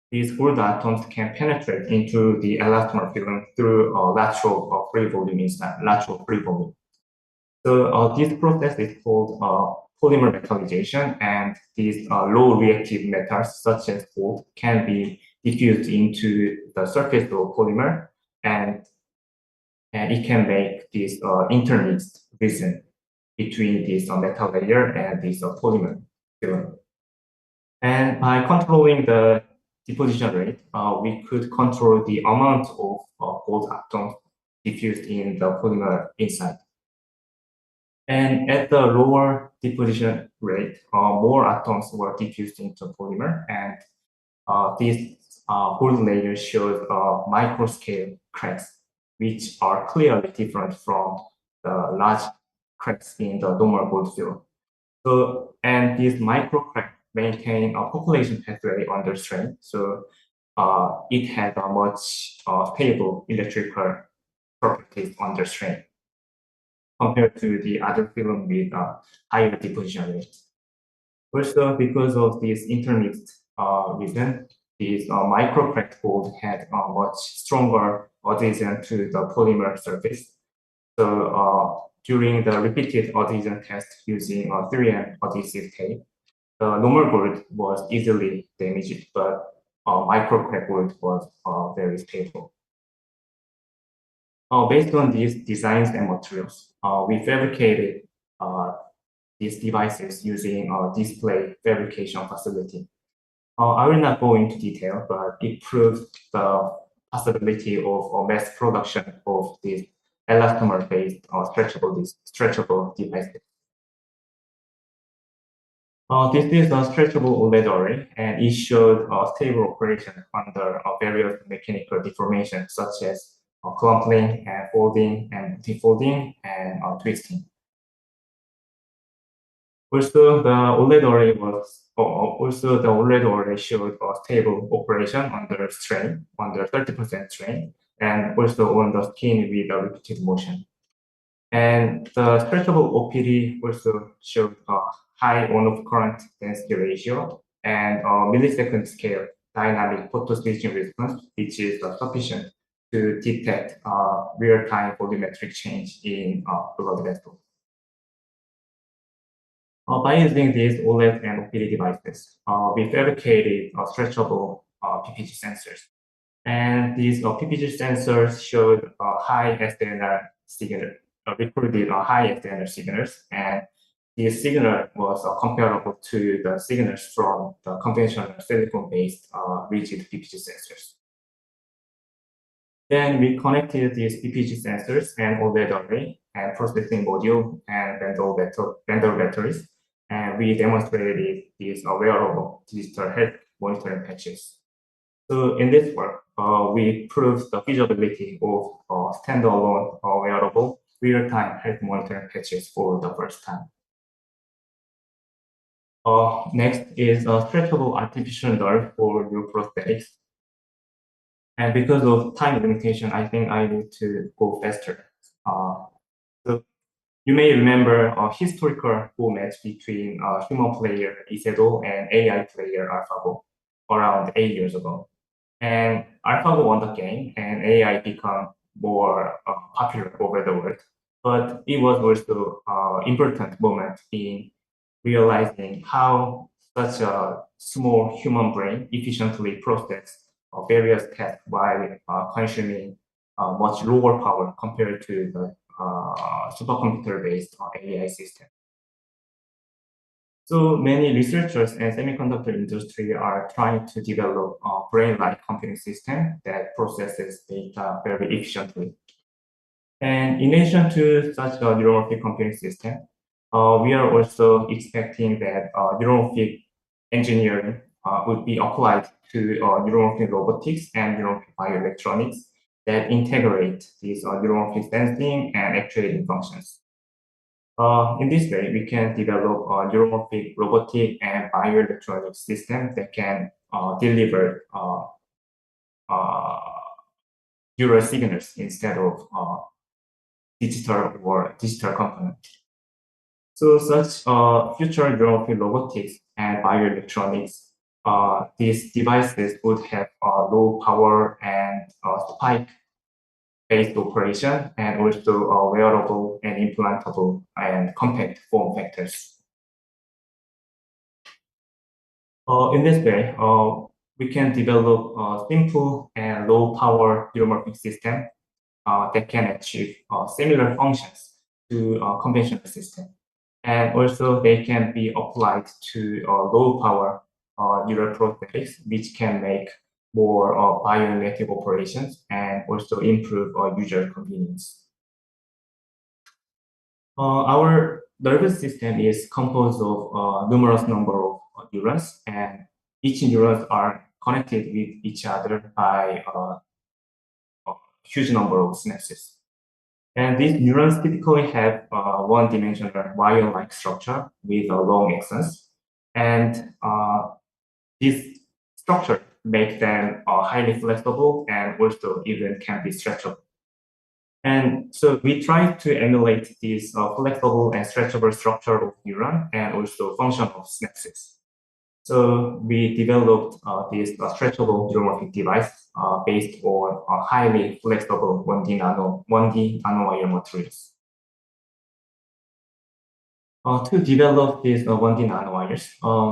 these gold atoms can penetrate into the elastomer film through lateral free volume inside lateral free volume. So this process is called polymer metallization, and these low reactive metals such as gold can be diffused into the surface of polymer, and it can make this intermixed resin between this metal layer and this polymer film. And by controlling the deposition rate, we could control the amount of gold atoms diffused in the polymer inside. And at the lower deposition rate, more atoms were diffused into polymer, and this gold layer shows micro-scale cracks, which are clearly different from the large cracks in the normal gold film. So, and these micro cracks maintain a population pathway under strain, so it has a much stable electrical properties under strain compared to the other film with higher deposition rate. Also, because of this intermixed reason, this micro-cracked gold had a much stronger adhesion to the polymer surface. So during the repeated adhesion test using 3M adhesive tape, the normal gold was easily damaged, but micro-cracked gold was very stable. Based on these designs and materials, we fabricated these devices using a display fabrication facility. I will not go into detail, but it proves the possibility of mass production of these elastomer-based stretchable devices. This is a stretchable OLED array, and it showed stable operation under various mechanical deformations such as crumpling and folding and defolding and twisting. Also, the OLED array showed a stable operation under strain, under 30% strain, and also on the skin with a repeated motion. And the stretchable OPD also showed a high on-off current density ratio and a millisecond scale dynamic photo-switching response, which is sufficient to detect real-time volumetric change in blood vessels. By using these OLED and OPD devices, we fabricated stretchable PPG sensors. And these PPG sensors showed high SNR signal, recorded high SNR signals, and this signal was comparable to the signals from the conventional silicon-based rigid PPG sensors. Then we connected these PPG sensors and OLED array and processing module and vendor batteries, and we demonstrated these wearable digital health monitoring patches. So in this work, we proved the feasibility of standalone wearable real-time health monitoring patches for the first time. Next is a stretchable artificial nerve for neuroprosthetics. And because of time limitation, I think I need to go faster. So you may remember a historical Go match between human player Isedo and AI player AlphaGo around 8 years ago. And AlphaGo won the game, and AI became more popular over the world. But it was also an important moment in realizing how such a small human brain efficiently processes various tasks while consuming much lower power compared to the supercomputer-based AI system. So many researchers and semiconductor industry are trying to develop a brain-like computing system that processes data very efficiently. And in addition to such a neuromorphic computing system, we are also expecting that neuromorphic engineering would be applied to neuromorphic robotics and neuromorphic bioelectronics that integrate these neuromorphic sensing and actuating functions. In this way, we can develop a neuromorphic robotic and bioelectronic system that can deliver neural signals instead of digital component. So such future neuromorphic robotics and bioelectronics, these devices would have low power and spike-based operation, and also wearable and implantable and compact form factors. In this way, we can develop a simple and low-power neuromorphic system that can achieve similar functions to a conventional system. And also they can be applied to low-power neural prosthetics, which can make more bionative operations and also improve user convenience. Our nervous system is composed of numerous number of neurons, and each neurons are connected with each other by a huge number of synapses. And these neurons typically have one-dimensional wire-like structure with long axons, and this structure makes them highly flexible and also even can be stretchable. And so we try to emulate this flexible and stretchable structure of neuron and also function of synapses. So we developed this stretchable neuromorphic device based on highly flexible 1D nanowire materials. To develop these 1D nanowires,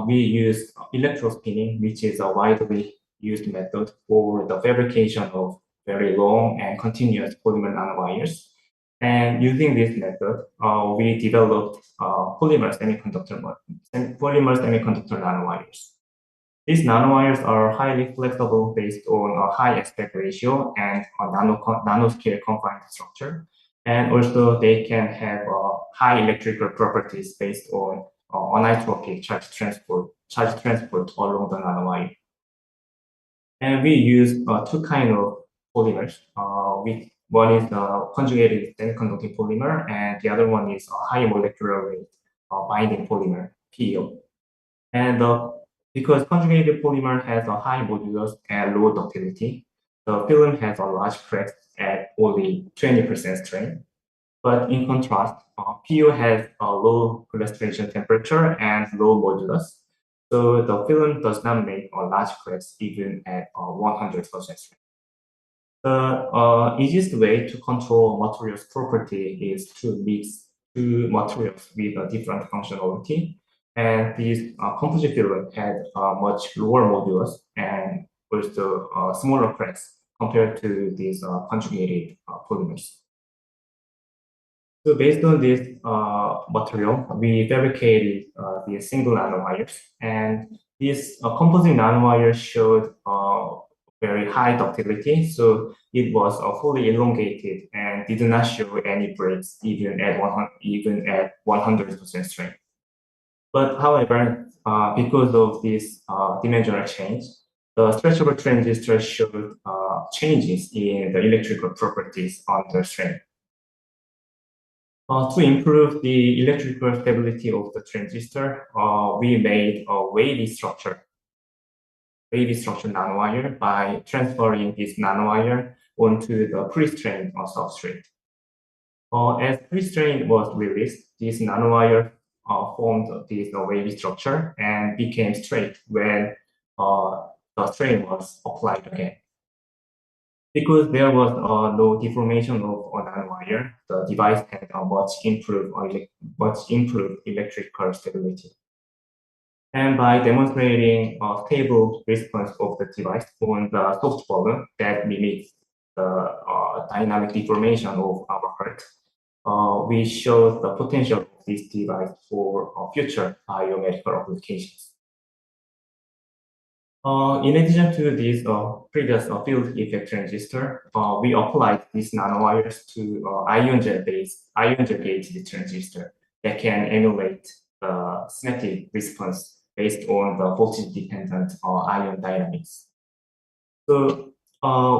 we use electrospinning, which is a widely used method for the fabrication of very long and continuous polymer nanowires. And using this method, we developed polymer semiconductor nanowires. These nanowires are highly flexible based on a high aspect ratio and a nanoscale confined structure. And also they can have high electrical properties based on anisotropic charge transport along the nanowire. And we use two kinds of polymers. One is the conjugated semiconducting polymer, and the other one is a high molecular weight binding polymer, PO. And because conjugated polymer has a high modulus and low ductility, the film has a large cracks at only 20% strain. But in contrast, PU has a low crystallization temperature and low modulus, so the film does not make a large cracks even at 100% strain. The easiest way to control materials property is to mix two materials with a different functionality. And these composite film had much lower modulus and also smaller cracks compared to these conjugated polymers. So based on this material, we fabricated the single nanowires, and these composite nanowires showed very high ductility, so it was fully elongated and did not show any breaks even at 100% strength. But however, because of this dimensional change, the stretchable transistor showed changes in the electrical properties under strain. To improve the electrical stability of the transistor, we made a wavy structure wavy structure nanowire by transferring this nanowire onto the pre-strained substrate. As pre-strain was released, this nanowire formed this wavy structure and became straight when the strain was applied again. Because there was no deformation of a nanowire, the device had a much improved electrical stability. And by demonstrating a stable response of the device on the soft balloon that mimics the dynamic deformation of our heart, we showed the potential of this device for future biomedical applications. In addition to this previous field effect transistor, we applied these nanowires to ion gel-gated transistor that can emulate the synaptic response based on the voltage-dependent ion dynamics. So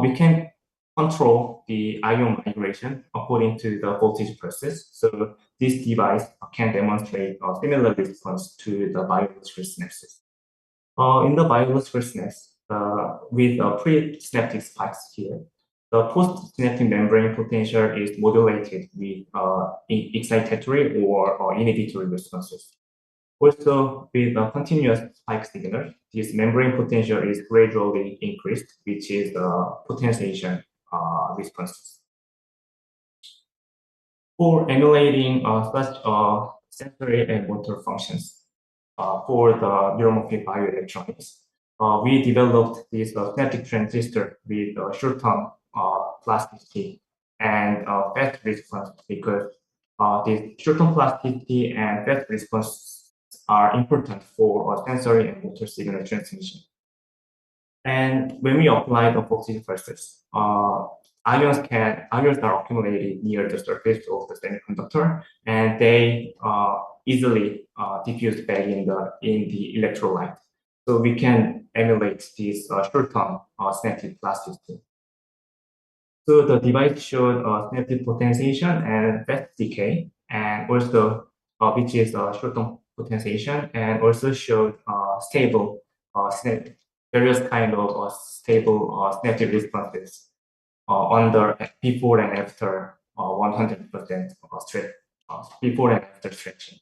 we can control the ion migration according to the voltage process. So this device can demonstrate a similar response to the biological synapses. In the biological synapse, with pre-synaptic spikes here, the post-synaptic membrane potential is modulated with excitatory or inhibitory responses. Also, with a continuous spike signal, this membrane potential is gradually increased, which is the potentiation responses. For emulating such sensory and motor functions for the neuromorphic bioelectronics, we developed this synaptic transistor with short-term plasticity and fast response because this short-term plasticity and fast response are important for sensory and motor signal transmission. And when we apply the voltage process, ions are accumulated near the surface of the semiconductor, and they easily diffuse back in the electrolyte. So we can emulate this short-term synaptic plasticity. So the device showed synaptic potentiation and fast decay, and also which is short-term potentiation, and also showed stable various kind of stable synaptic responses under before and after 100% stretch, before and after stretching.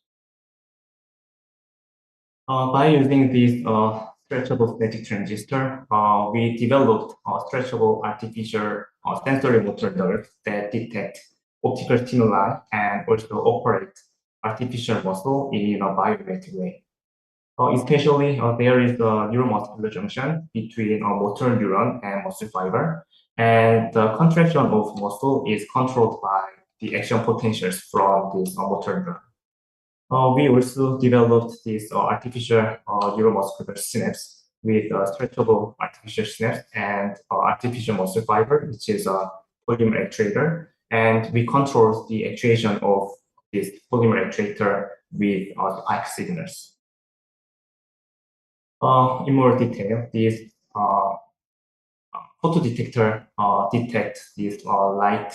By using this stretchable synaptic transistor, we developed stretchable artificial sensory motor nerves that detect optical stimuli and also operate artificial muscle in a biomimetic way. Especially, there is a neuromuscular junction between a motor neuron and muscle fiber, and the contraction of muscle is controlled by the action potentials from this motor neuron. We also developed this artificial neuromuscular synapse with stretchable artificial synapse and artificial muscle fiber, which is a polymer actuator, and we control the actuation of this polymer actuator with spike signals. In more detail, this photodetector detects these light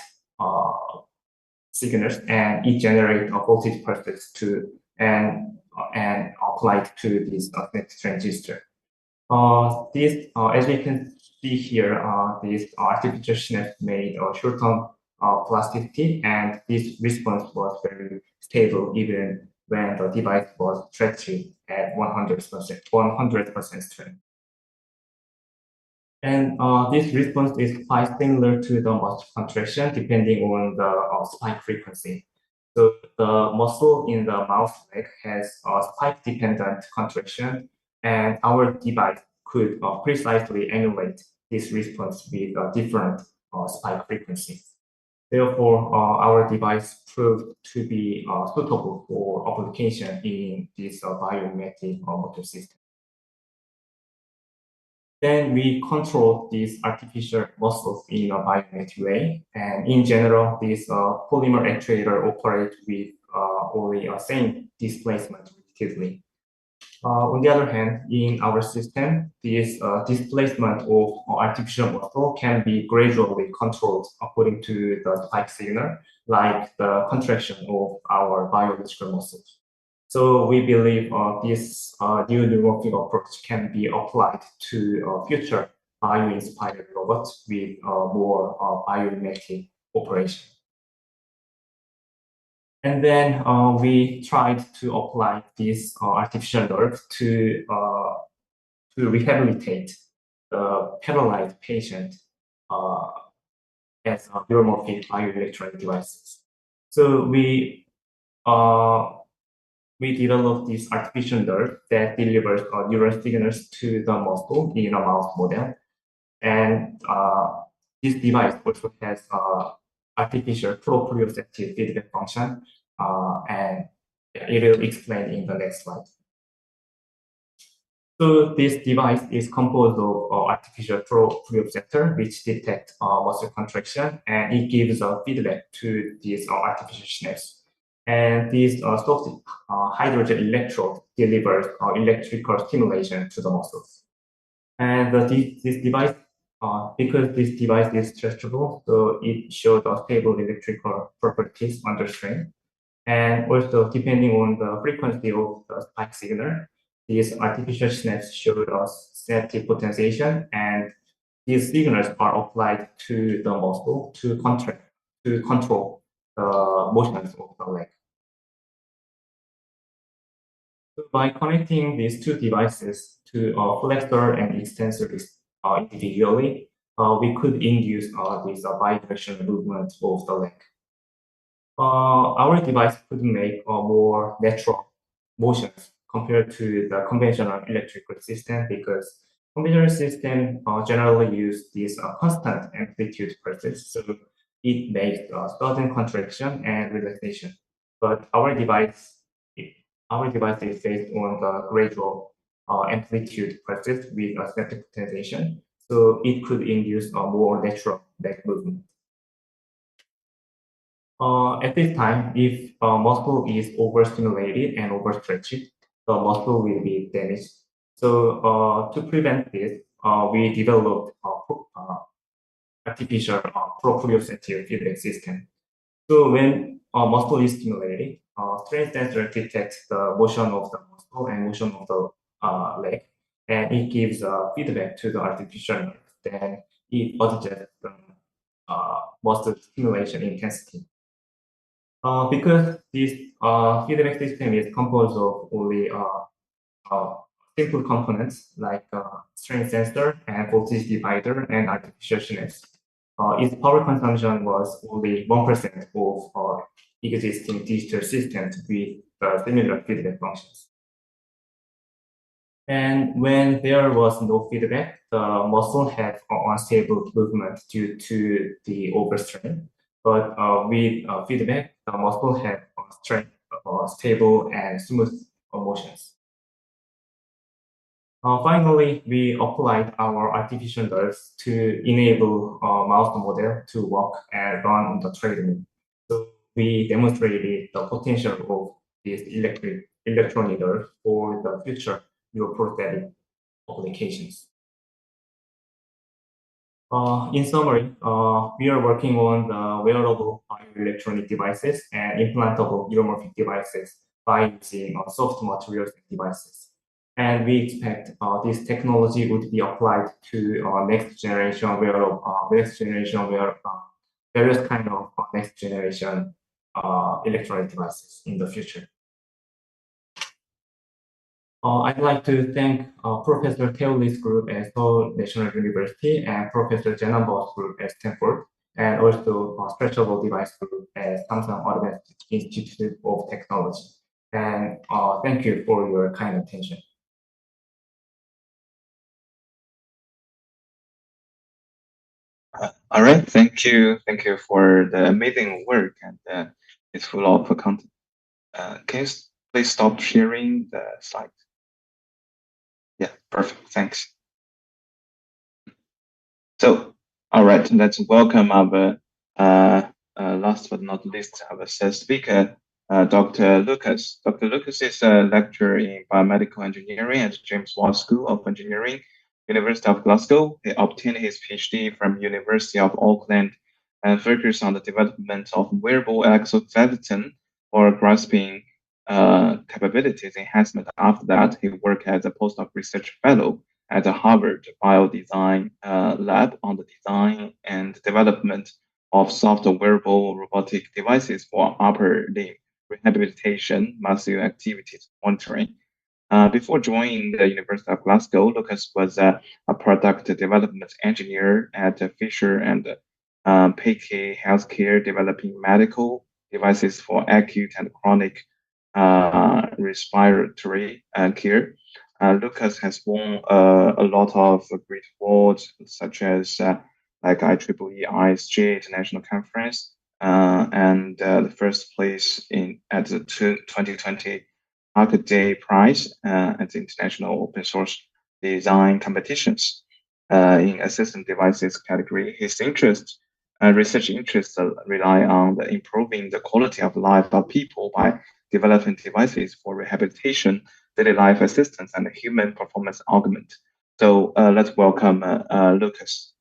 signals, and it generates a voltage pulses to and applied to this transistor. This, as we can see here, this artificial synapse made a short-term plasticity, and this response was very stable even when the device was stretching at 100% strength. And this response is quite similar to the muscle contraction depending on the spike frequency. So the muscle in the mouse leg has a spike-dependent contraction, and our device could precisely emulate this response with different spike frequencies. Therefore, our device proved to be suitable for application in this biomimetic motor system. Then we control these artificial muscles in a biomimetic way. And in general, this polymer actuator operates with only a same displacement repeatedly. On the other hand, in our system, this displacement of artificial muscle can be gradually controlled according to the spike signal, like the contraction of our biological muscles. So we believe this new neuromorphic approach can be applied to future bio-inspired robots with more biomimetic operation. And then we tried to apply this artificial nerve to rehabilitate the paralyzed patient as neuromorphic bioelectronic devices. So we developed this artificial nerve that delivers neural signals to the muscle in a mouse model. And this device also has artificial proprioceptive feedback function, and it will explain in the next slide. So this device is composed of artificial proprioceptor, which detects muscle contraction, and it gives feedback to these artificial snaps. And this soft hydrogen electrode delivers electrical stimulation to the muscles. And this device, because this device is stretchable, so it shows stable electrical properties under strain. And also, depending on the frequency of the spike signal, these artificial snaps showed us synaptic potentiation, and these signals are applied to the muscle to control the motions of the leg. So by connecting these two devices to a flexor and extensor individually, we could induce this bidirectional movement of the leg. Our device could make more natural motions compared to the conventional electrical system because conventional system generally use this constant amplitude pulses, so it makes sudden contraction and relaxation. But our device is based on the gradual amplitude pulses with a static potentiation, so it could induce a more natural leg movement. At this time, if muscle is overstimulated and overstretched, the muscle will be damaged. So to prevent this, we developed artificial proprioceptive feedback system. So when muscle is stimulated, strain sensor detects the motion of the muscle and motion of the leg, and it gives feedback to the artificial nerve. Then it adjusts the muscle stimulation intensity. Because this feedback system is composed of only simple components like strain sensor and voltage divider and artificial synapse. Its power consumption was only 1% of existing digital systems with similar feedback functions. And when there was no feedback, the muscle had unstable movement due to the overstrain. But with feedback, the muscle had strength, stable and smooth motions. Finally, we applied our artificial nerves to enable a mouse model to walk and run on the treadmill. So we demonstrated the potential of this electronic nerve for the future neuroprosthetic applications. In summary, we are working on the wearable electronic devices and implantable neuromorphic devices by using soft materials and devices. And we expect this technology would be applied to next generation wearable, various kind of next generation electronic devices in the future. I'd like to thank Professor Teolis Group at Seoul National University and Professor Janambos Group at Stanford, and also Stretchable Device Group at Samsung Advanced Institute of Technology. And thank you for your kind attention. All right, thank you for the amazing work, and it's full of content. Can you please stop sharing the slide? Yeah, perfect. Thanks. So, all right, let's welcome our last but not least our first speaker, Dr. Lucas. Dr. Lucas is a lecturer in biomedical engineering at James Watt School of Engineering, University of Glasgow. He obtained his PhD from University of Auckland and focused on the development of wearable exoskeleton for grasping capabilities enhancement. After that, he worked as a postdoc research fellow at the Harvard Biodesign Lab on the design and development of soft wearable robotic devices for upper limb rehabilitation, muscle activities monitoring. Before joining the University of Glasgow, Lucas was a product development engineer at Fisher and Payke Healthcare, developing medical devices for acute and chronic respiratory care. Lucas has won a lot of great awards, such as like IEEE ISJ International Conference, and the first place at the 2020 Day Prize at the International Open Source Design Competitions in assistant devices category. His research interests rely on improving the quality of life of people by developing devices for rehabilitation, daily life assistance, and human performance augment. So let's welcome Lucas.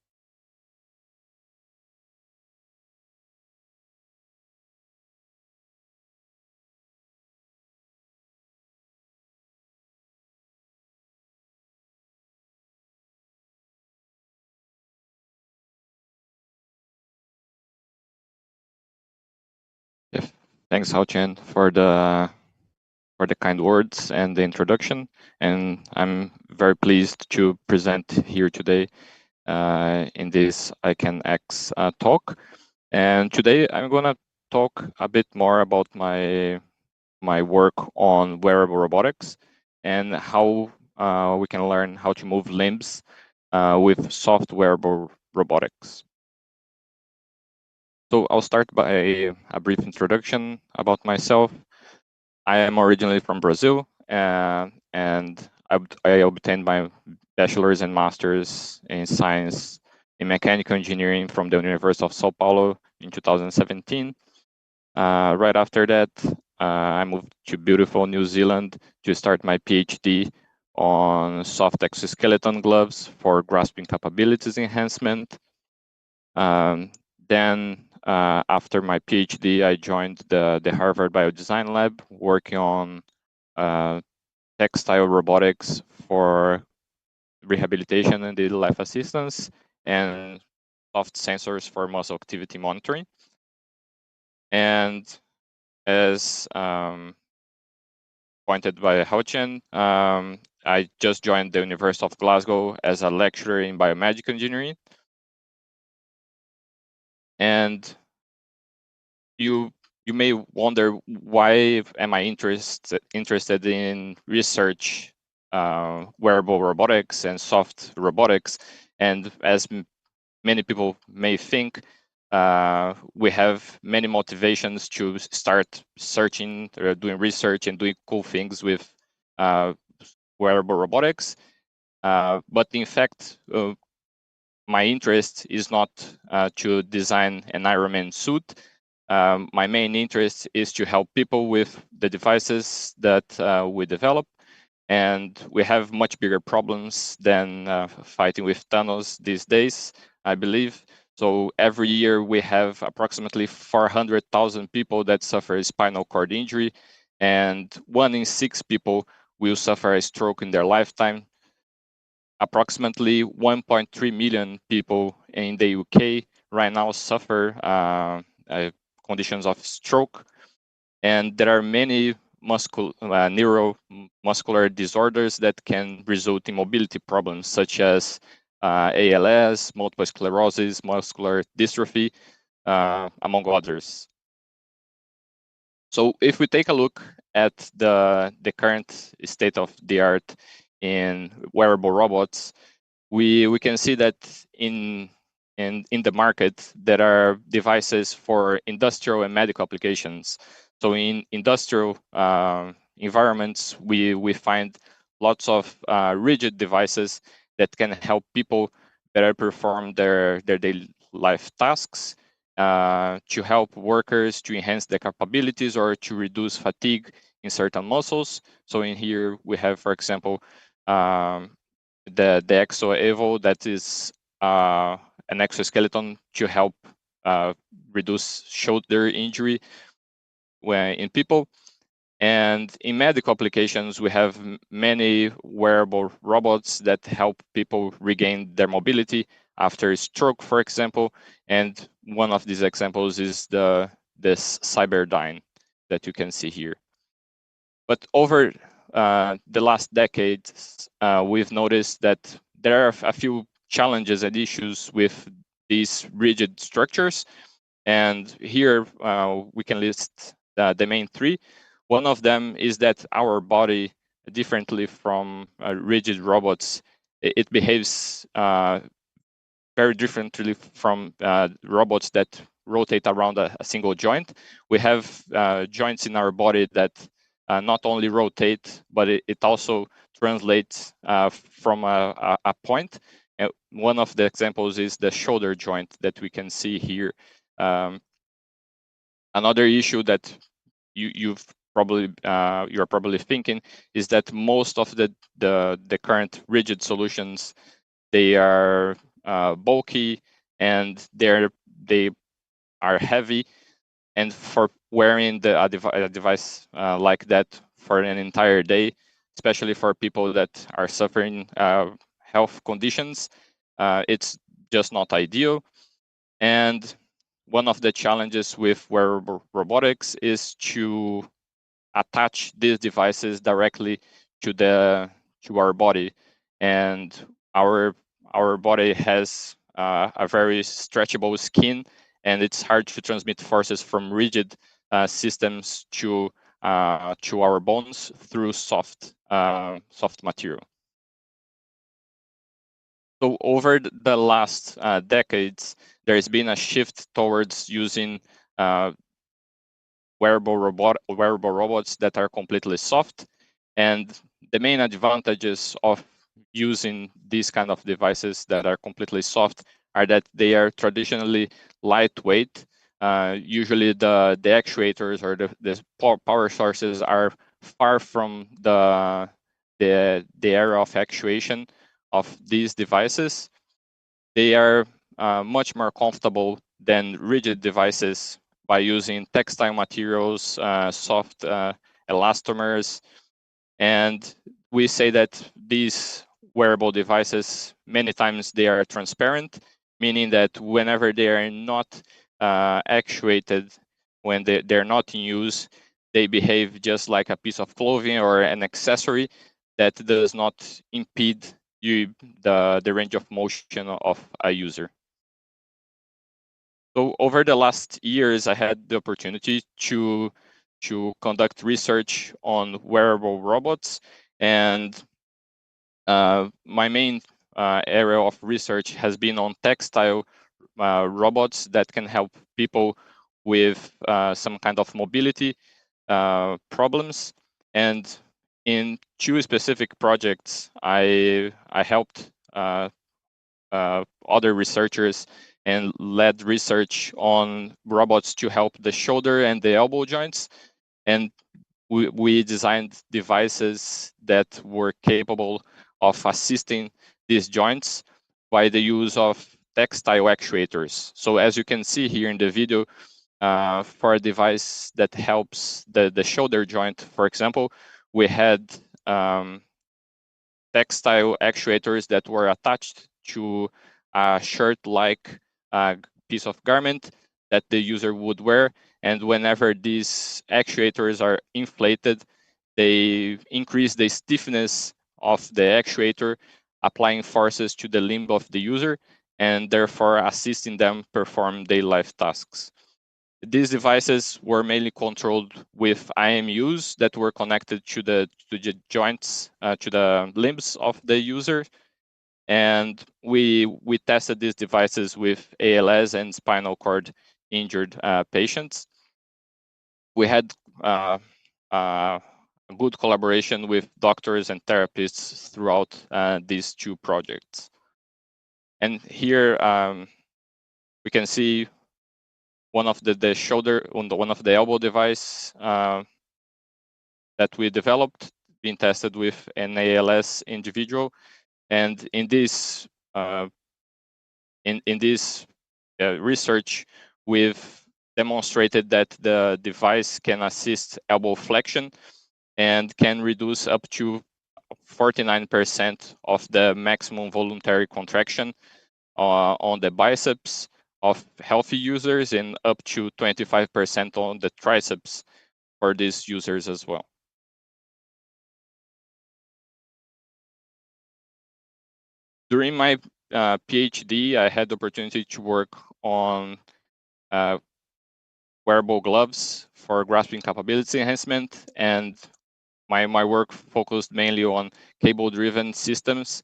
Yes. Thanks, Hao Chen, for the kind words and the introduction. And I'm very pleased to present here today in this I Can X talk. And today I'm gonna talk a bit more about my work on wearable robotics and how we can learn how to move limbs with soft wearable robotics. So I'll start by a brief introduction about myself. I am originally from Brazil, and I obtained my bachelor's and master's in science in mechanical engineering from the University of São Paulo in 2017. Right after that, I moved to beautiful New Zealand to start my PhD on soft exoskeleton gloves for grasping capabilities enhancement. Then, after my PhD, I joined the Harvard Biodesign Lab, working on textile robotics for rehabilitation and daily life assistance, and soft sensors for muscle activity monitoring. And as pointed by Hao Chen, I just joined the University of Glasgow as a lecturer in biomedical engineering. And you may wonder, why am I interested in research wearable robotics and soft robotics? And as many people may think, we have many motivations to start searching, doing research and doing cool things with wearable robotics. But in fact, my interest is not to design an Iron Man suit. My main interest is to help people with the devices that we develop. And we have much bigger problems than fighting with Thanos these days, I believe. So every year we have approximately 400,000 people that suffer a spinal cord injury, and 1 in 6 people will suffer a stroke in their lifetime. Approximately 1.3 million people in the UK right now suffer conditions of stroke, and there are many neuromuscular disorders that can result in mobility problems, such as ALS, multiple sclerosis, muscular dystrophy, among others. So if we take a look at the current state of the art in wearable robots, we can see that in the market there are devices for industrial and medical applications. So in industrial environments, we find lots of rigid devices that can help people better perform their daily life tasks, to help workers to enhance their capabilities or to reduce fatigue in certain muscles. So in here we have, for example, the Exo Evo, that is an exoskeleton to help reduce shoulder injury when in people. And in medical applications, we have many wearable robots that help people regain their mobility after a stroke, for example. And one of these examples is this Cyberdyne that you can see here. But over the last decade, we've noticed that there are a few challenges and issues with these rigid structures. And here we can list the main three. One of them is that our body, differently from rigid robots, it behaves very differently from robots that rotate around a single joint. We have joints in our body that not only rotate, but it also translates from a point. One of the examples is the shoulder joint that we can see here. Another issue that you're probably thinking is that most of the current rigid solutions, they are bulky and they are heavy, and for wearing a device like that for an entire day, especially for people that are suffering health conditions, it's just not ideal. And one of the challenges with wearable robotics is to attach these devices directly to our body, and our body has a very stretchable skin, and it's hard to transmit forces from rigid systems to our bones through soft material. So over the last decades, there has been a shift towards using wearable robots that are completely soft. And the main advantages of using these kind of devices that are completely soft are that they are traditionally lightweight. Usually the actuators or the power sources are far from the area of actuation of these devices. They are much more comfortable than rigid devices by using textile materials, soft elastomers. And we say that these wearable devices, many times they are transparent, meaning that whenever they are not actuated, when they're not in use, they behave just like a piece of clothing or an accessory that does not impede the range of motion of a user. So over the last years, I had the opportunity to conduct research on wearable robots, and my main area of research has been on textile robots that can help people with some kind of mobility problems. And in two specific projects, I helped other researchers and led research on robots to help the shoulder and the elbow joints. And we designed devices that were capable of assisting these joints by the use of textile actuators. So as you can see here in the video, for a device that helps the shoulder joint, for example, we had textile actuators that were attached to a shirt-like piece of garment that the user would wear. And whenever these actuators are inflated, they increase the stiffness of the actuator, applying forces to the limb of the user, and therefore assisting them perform daily life tasks. These devices were mainly controlled with IMUs that were connected to the joints, to the limbs of the user. And we tested these devices with ALS and spinal cord injured patients. We had a good collaboration with doctors and therapists throughout these two projects. And here we can see one of the shoulder, one of the elbow device that we developed, being tested with an ALS individual. And in this research, we've demonstrated that the device can assist elbow flexion and can reduce up to 49% of the maximum voluntary contraction on the biceps of healthy users and up to 25% on the triceps for these users as well. During my PhD, I had the opportunity to work on wearable gloves for grasping capability enhancement, and my work focused mainly on cable-driven systems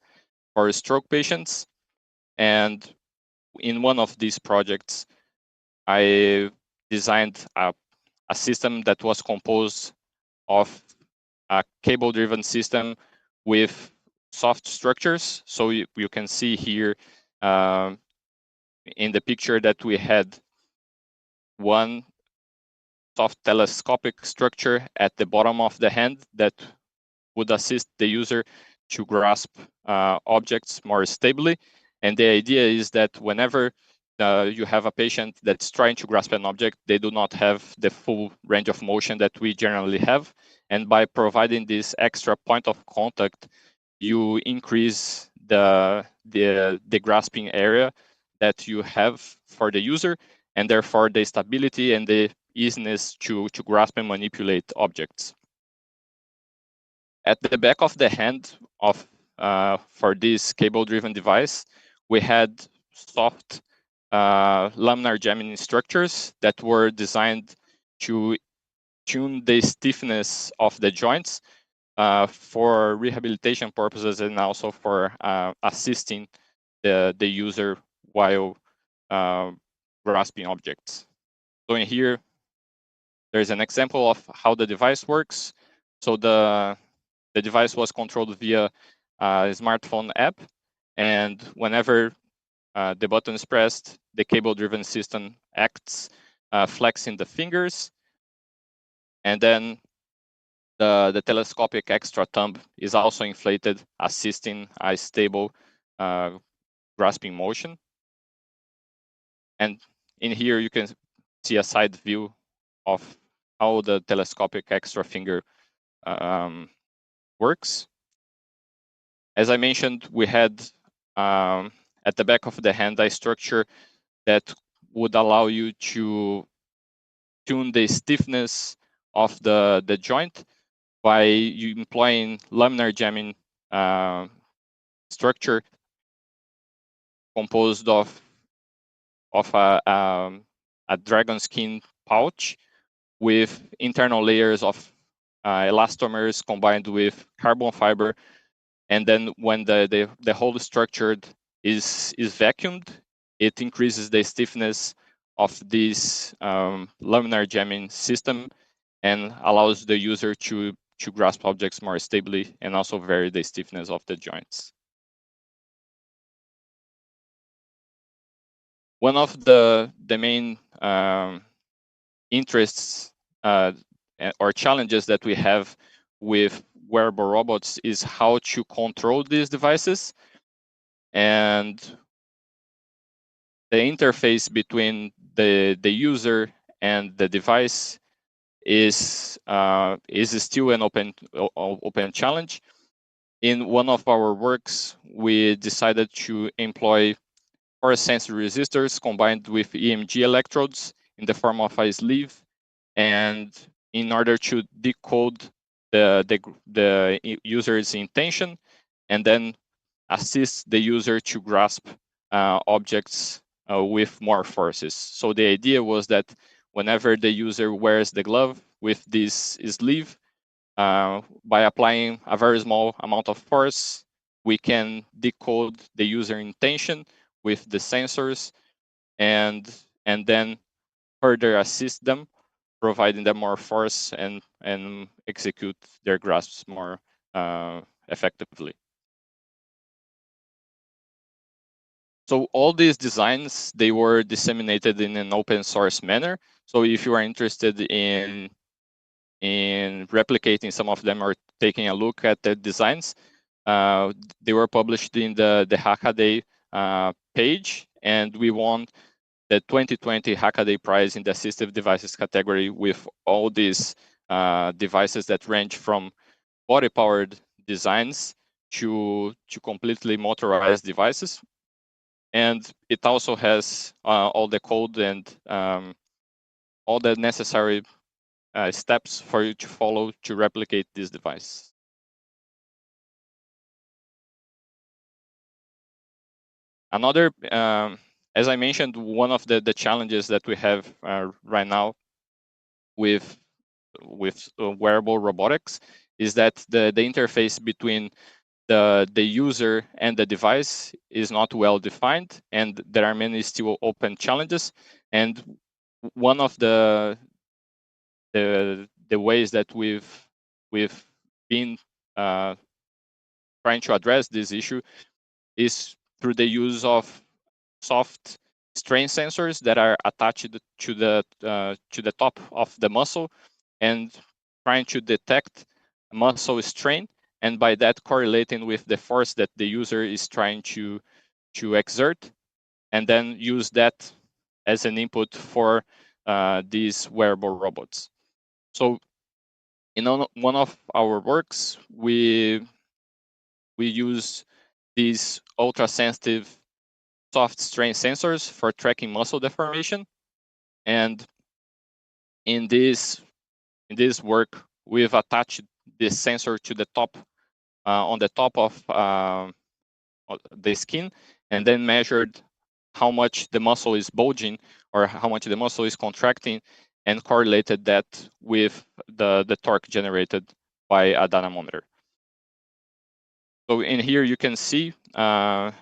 for stroke patients. And in one of these projects, I designed a system that was composed of a cable-driven system with soft structures. So you can see here in the picture that we had one soft telescopic structure at the bottom of the hand that would assist the user to grasp objects more stably. And the idea is that whenever you have a patient that's trying to grasp an object, they do not have the full range of motion that we generally have. And by providing this extra point of contact, you increase the grasping area that you have for the user, and therefore the stability and the easiness to grasp and manipulate objects. At the back of the hand of for this cable-driven device, we had soft laminar jamming structures that were designed to tune the stiffness of the joints for rehabilitation purposes and also for assisting the user while grasping objects. So in here, there's an example of how the device works. So the device was controlled via a smartphone app, and whenever the button is pressed, the cable-driven system acts, flexing the fingers, and then the telescopic extra thumb is also inflated, assisting a stable grasping motion. And in here, you can see a side view of how the telescopic extra finger works. As I mentioned, we had at the back of the hand a structure that would allow you to tune the stiffness of the joint by you employing laminar jamming structure composed of a dragon skin pouch with internal layers of elastomers combined with carbon fiber. And then when the whole structure is vacuumed, it increases the stiffness of this laminar jamming system and allows the user to grasp objects more stably and also vary the stiffness of the joints. One of the main interests or challenges that we have with wearable robots is how to control these devices, and the interface between the user and the device is still an open challenge. In one of our works, we decided to employ force sensor resistors combined with EMG electrodes in the form of a sleeve, and in order to decode the user's intention and then assist the user to grasp objects with more forces. So the idea was that whenever the user wears the glove with this sleeve, by applying a very small amount of force, we can decode the user intention with the sensors and then further assist them, providing them more force and execute their grasps more effectively. So all these designs, they were disseminated in an open source manner. So if you are interested in replicating some of them or taking a look at the designs, they were published in the Hackaday page, and we won the 2020 Hackaday Prize in the assistive devices category with all these devices that range from body-powered designs to completely motorized devices. And it also has all the code and all the necessary steps for you to follow to replicate this device. Another, as I mentioned, one of the challenges that we have right now with wearable robotics is that the interface between the user and the device is not well defined, and there are many still open challenges. And one of the ways that we've been trying to address this issue is through the use of soft strain sensors that are attached to the top of the muscle and trying to detect muscle strain, and by that correlating with the force that the user is trying to exert, and then use that as an input for these wearable robots. So in one of our works, we use these ultra sensitive soft strain sensors for tracking muscle deformation. And in this work, we've attached this sensor to the top, on the top of the skin, and then measured how much the muscle is bulging or how much the muscle is contracting, and correlated that with the torque generated by a dynamometer. So in here you can see an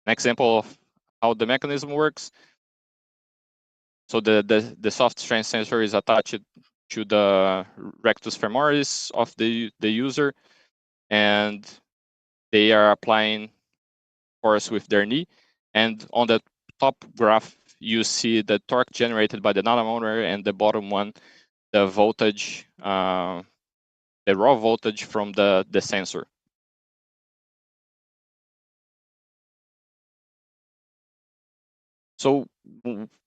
example of how the mechanism works. So the soft strain sensor is attached to the rectus femoris of the user, and they are applying force with their knee. And on the top graph, you see the torque generated by the dynamometer, and the bottom one, the voltage, the raw voltage from the sensor. So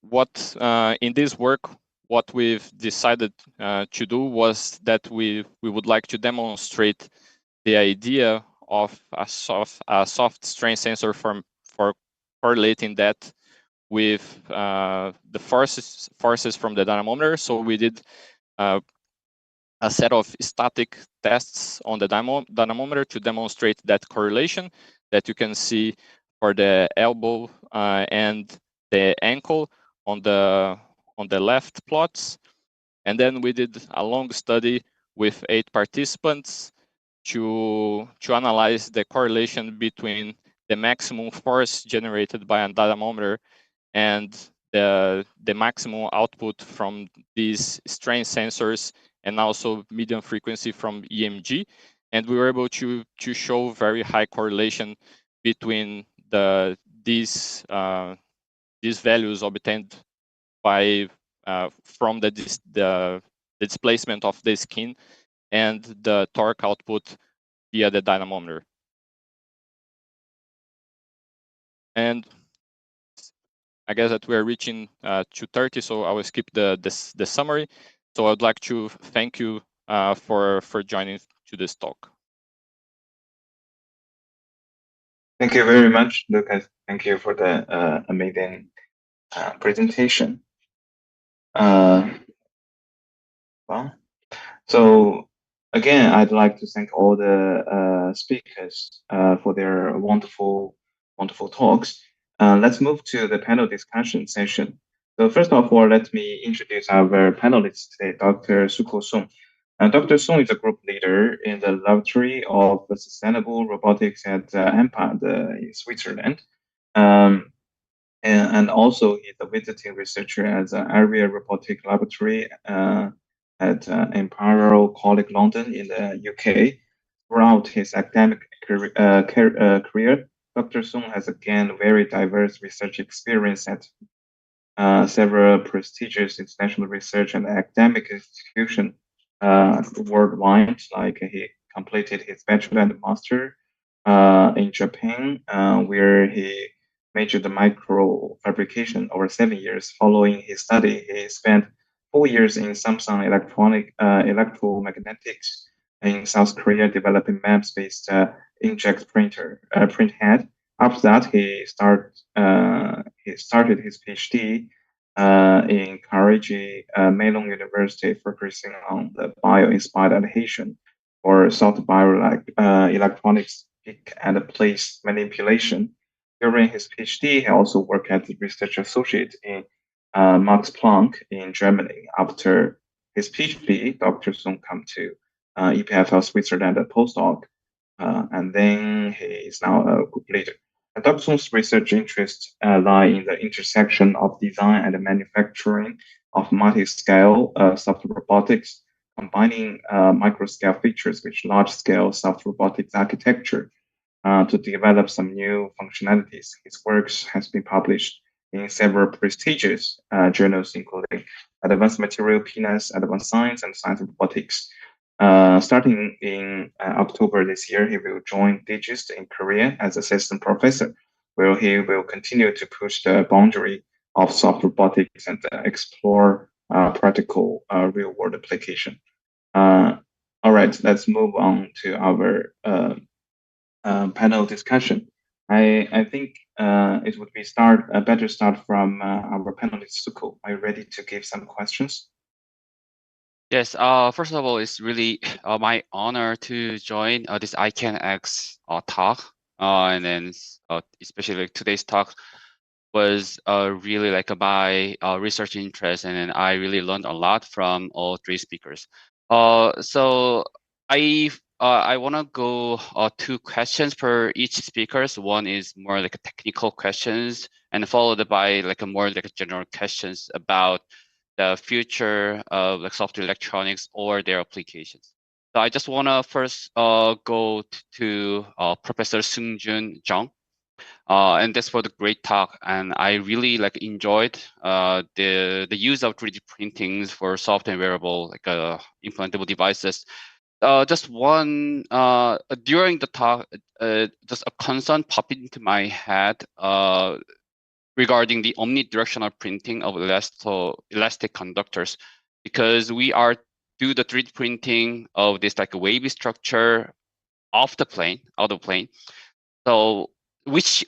what in this work, what we've decided to do was that we would like to demonstrate the idea of a soft strain sensor for correlating that with the forces from the dynamometer. So we did a set of static tests on the dynamometer to demonstrate that correlation that you can see for the elbow and the ankle on the left plots. And then we did a long study with 8 participants to analyze the correlation between the maximum force generated by a dynamometer and the maximum output from these strain sensors, and also medium frequency from EMG. And we were able to show very high correlation between these values obtained by from the displacement of the skin and the torque output via the dynamometer. And I guess that we're reaching 2:30, so I will skip the summary. So I'd like to thank you for joining to this talk. Thank you very much, Lucas. Thank you for the amazing presentation. Well, so again, I'd like to thank all the speakers for their wonderful talks. Let's move to the panel discussion session. So first of all, let me introduce our panelists today, Dr. Suko Song. Dr. Song is a group leader in the Laboratory of Sustainable Robotics at EMPAD in Switzerland. And also he's a visiting researcher at the Area Robotic Laboratory at Imperial College London in the UK. Throughout his academic career, Dr. Song has again very diverse research experience at several prestigious international research and academic institutions worldwide. Like he completed his bachelor and master in Japan, where he majored in micro fabrication over 7 years. Following his study, he spent 4 years in Samsung electromagnetics in South Korea, developing MEMS-based inkjet print head. After that, he started his PhD in Carnegie Mellon University, focusing on the bio-inspired adhesion or soft electronics pick and place manipulation. During his PhD, he also worked as a research associate in Max Planck in Germany. After his PhD, Dr. Song came to EPFL Switzerland as a postdoc, and then he is now a group leader. Dr. Song's research interests lie in the intersection of design and manufacturing of multi-scale soft robotics, combining micro-scale features with large-scale soft robotics architecture to develop some new functionalities. His works has been published in several prestigious journals, including Advanced Material Penis, Advanced Science, and Science Robotics. Starting in October this year, he will join Digist in Korea as assistant professor, where he will continue to push the boundary of soft robotics and explore practical real-world application. All right, let's move on to our panel discussion. I think it would be better start from our panelist Suko. Are you ready to give some questions? Yes, first of all, it's really my honor to join this ICANX talk. And then especially today's talk was really like my research interest, and then I really learned a lot from all three speakers. So I want to go 2 questions per each speakers. One is more like a technical questions, and followed by like a more like a general questions about the future of like software electronics or their applications. So I just want to first go to Professor Seung-Jun Jung. And that's for the great talk, and I really like enjoyed the use of 3D printings for soft and wearable like implantable devices. Just one during the talk, just a concern popped into my head regarding the omnidirectional printing of elastic conductors, because we are do the 3D printing of this like a wavy structure out of the plane. So which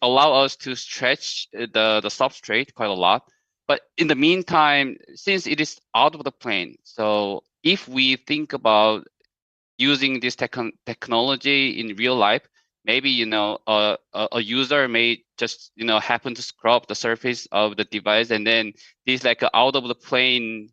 allow us to stretch the substrate quite a lot. But in the meantime, since it is out of the plane, so if we think about using this technology in real life, maybe a user may just happen to scrub the surface of the device, and then this like out of the plane,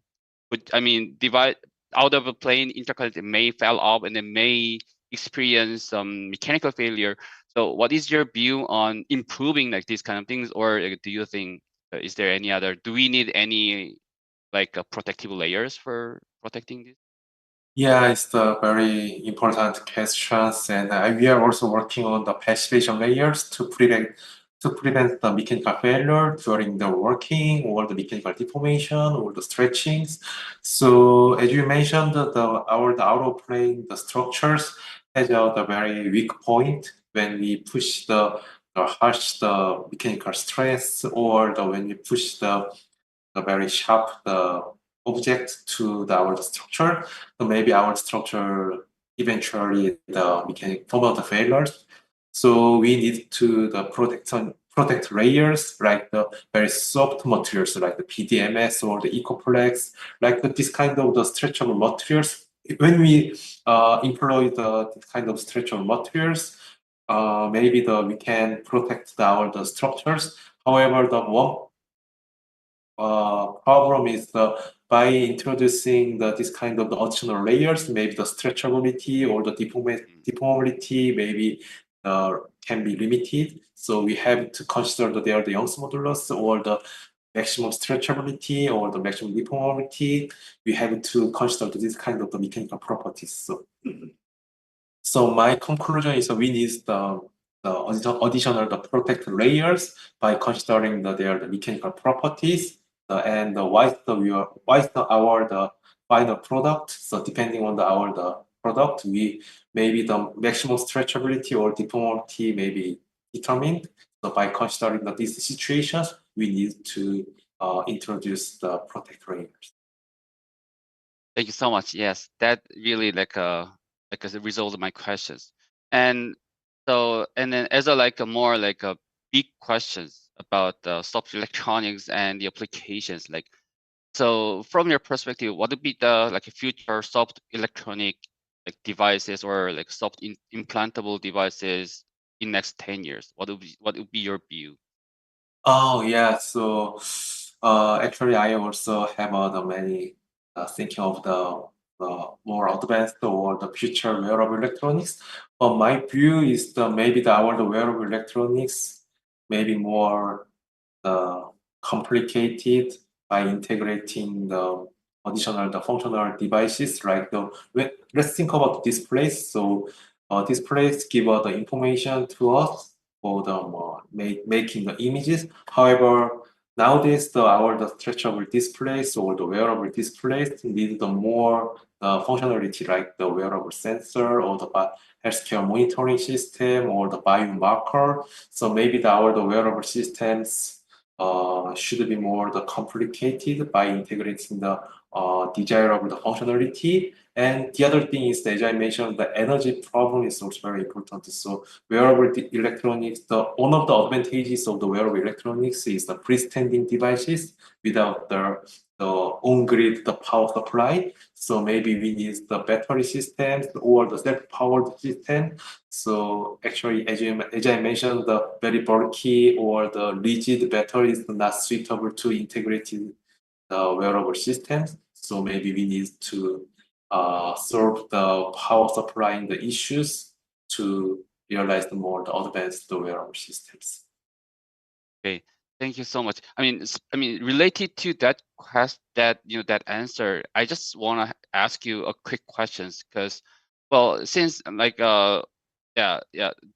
device out of the plane interconnect may fall off and then may experience some mechanical failure. So what is your view on improving like these kind of things, or do you think is there any other? Do we need any like protective layers for protecting this? Yeah, it's the very important questions, and we are also working on the passivation layers to prevent the mechanical failure during the working or the mechanical deformation or the stretchings. So as you mentioned, the outer plane, the structures has the very weak point when we push the harsh the mechanical stress, or when we push the very sharp the object to our structure. So maybe our structure eventually the mechanic form of the failures. So we need to the protect layers like the very soft materials like the PDMS or the Ecoplex, like this kind of the stretchable materials. When we employ this kind of stretchable materials, maybe we can protect the structures. However, the one problem is by introducing this kind of the additional layers, maybe the stretchability or the deformability maybe can be limited. So we have to consider that they are the Young's modulus or the maximum stretchability or the maximum deformability. We have to consider this kind of the mechanical properties. So my conclusion is we need the additional protect layers by considering their mechanical properties and what's our final product. So depending on our product, we maybe the maximum stretchability or deformability maybe determined. So by considering these situations, we need to introduce the protector layers. Thank you so much. Yes, that really like a result of my questions. And so, and then as a more like a big questions about the soft electronics and the applications, like, so from your perspective, what would be the like future soft electronic like devices or like soft implantable devices in next 10 years? What would be your view? Oh yeah, so actually I also have the many thinking of the more advanced or the future wearable electronics. But my view is maybe our wearable electronics maybe more complicated by integrating the additional functional devices like let's think about displays. So displays give the information to us for the making the images. However, nowadays the stretchable displays or the wearable displays need the more functionality like the wearable sensor or the healthcare monitoring system or the biomarker. So maybe the wearable systems should be more complicated by integrating the desirable functionality. And the other thing is, as I mentioned, the energy problem is also very important. So wearable electronics, one of the advantages of the wearable electronics is the freestanding devices without the on-grid the power supply. So maybe we need the battery systems or the self-powered system. So actually, as I mentioned, the very bulky or the rigid battery is not suitable to integrate in the wearable systems. So maybe we need to solve the power supplying the issues to realize the more advanced wearable systems. Okay, thank you so much. I mean, related to that that answer, I just want to ask you a quick questions because, well, since like yeah,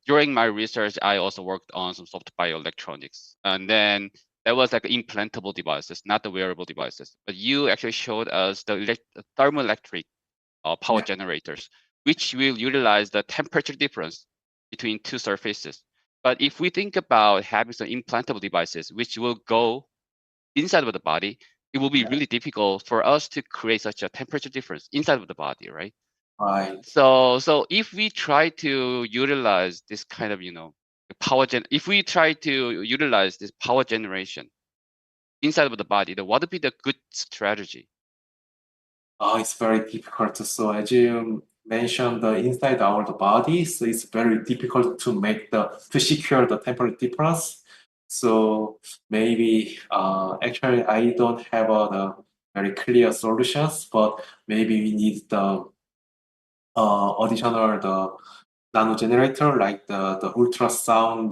during my research, I also worked on some soft bioelectronics, and then that was like implantable devices, not the wearable devices. But you actually showed us the thermoelectric power generators, which will utilize the temperature difference between two surfaces. But if we think about having some implantable devices, which will go inside of the body, it will be really difficult for us to create such a temperature difference inside of the body, right? Right. So if we try to utilize this kind of, if we try to utilize this power generation inside of the body, then what would be the good strategy? It's very difficult. So as you mentioned, the inside our body, so it's very difficult to to secure the temperature difference. So maybe actually I don't have the very clear solutions, but maybe we need the additional nano generator like the ultrasound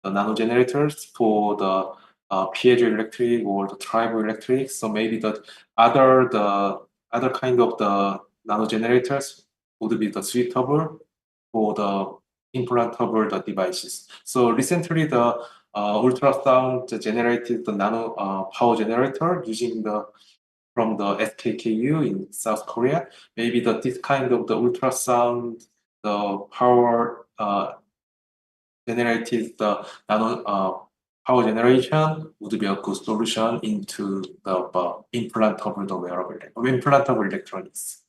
the nano generators for the piezoelectric or the triboelectric. So maybe the other kind of the nano generators would be the suitable for the implantable the devices. So recently the ultrasound generated the nano power generator using from the SKKU in South Korea. Maybe this kind of the ultrasound, the power generated the nano power generation would be a good solution into the implantable electronics.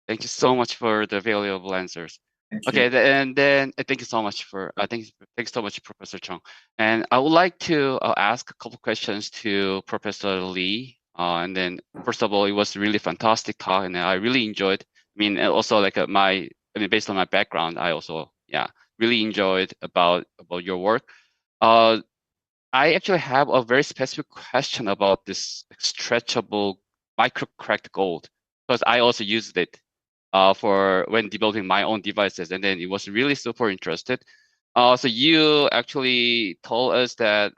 Thank you so much for the valuable answers. Thank Okay, you. and then thank you so much for thanks so much, Professor Chung. And I would like to ask a couple questions to Professor Lee. And then first of all, it was really fantastic talk, and I really enjoyed. I mean, and also like based on my background, I also really enjoyed about your work. I actually have a very specific question about this stretchable micro-cracked gold because I also used it for when developing my own devices, and then it was really super interested. So you actually told us that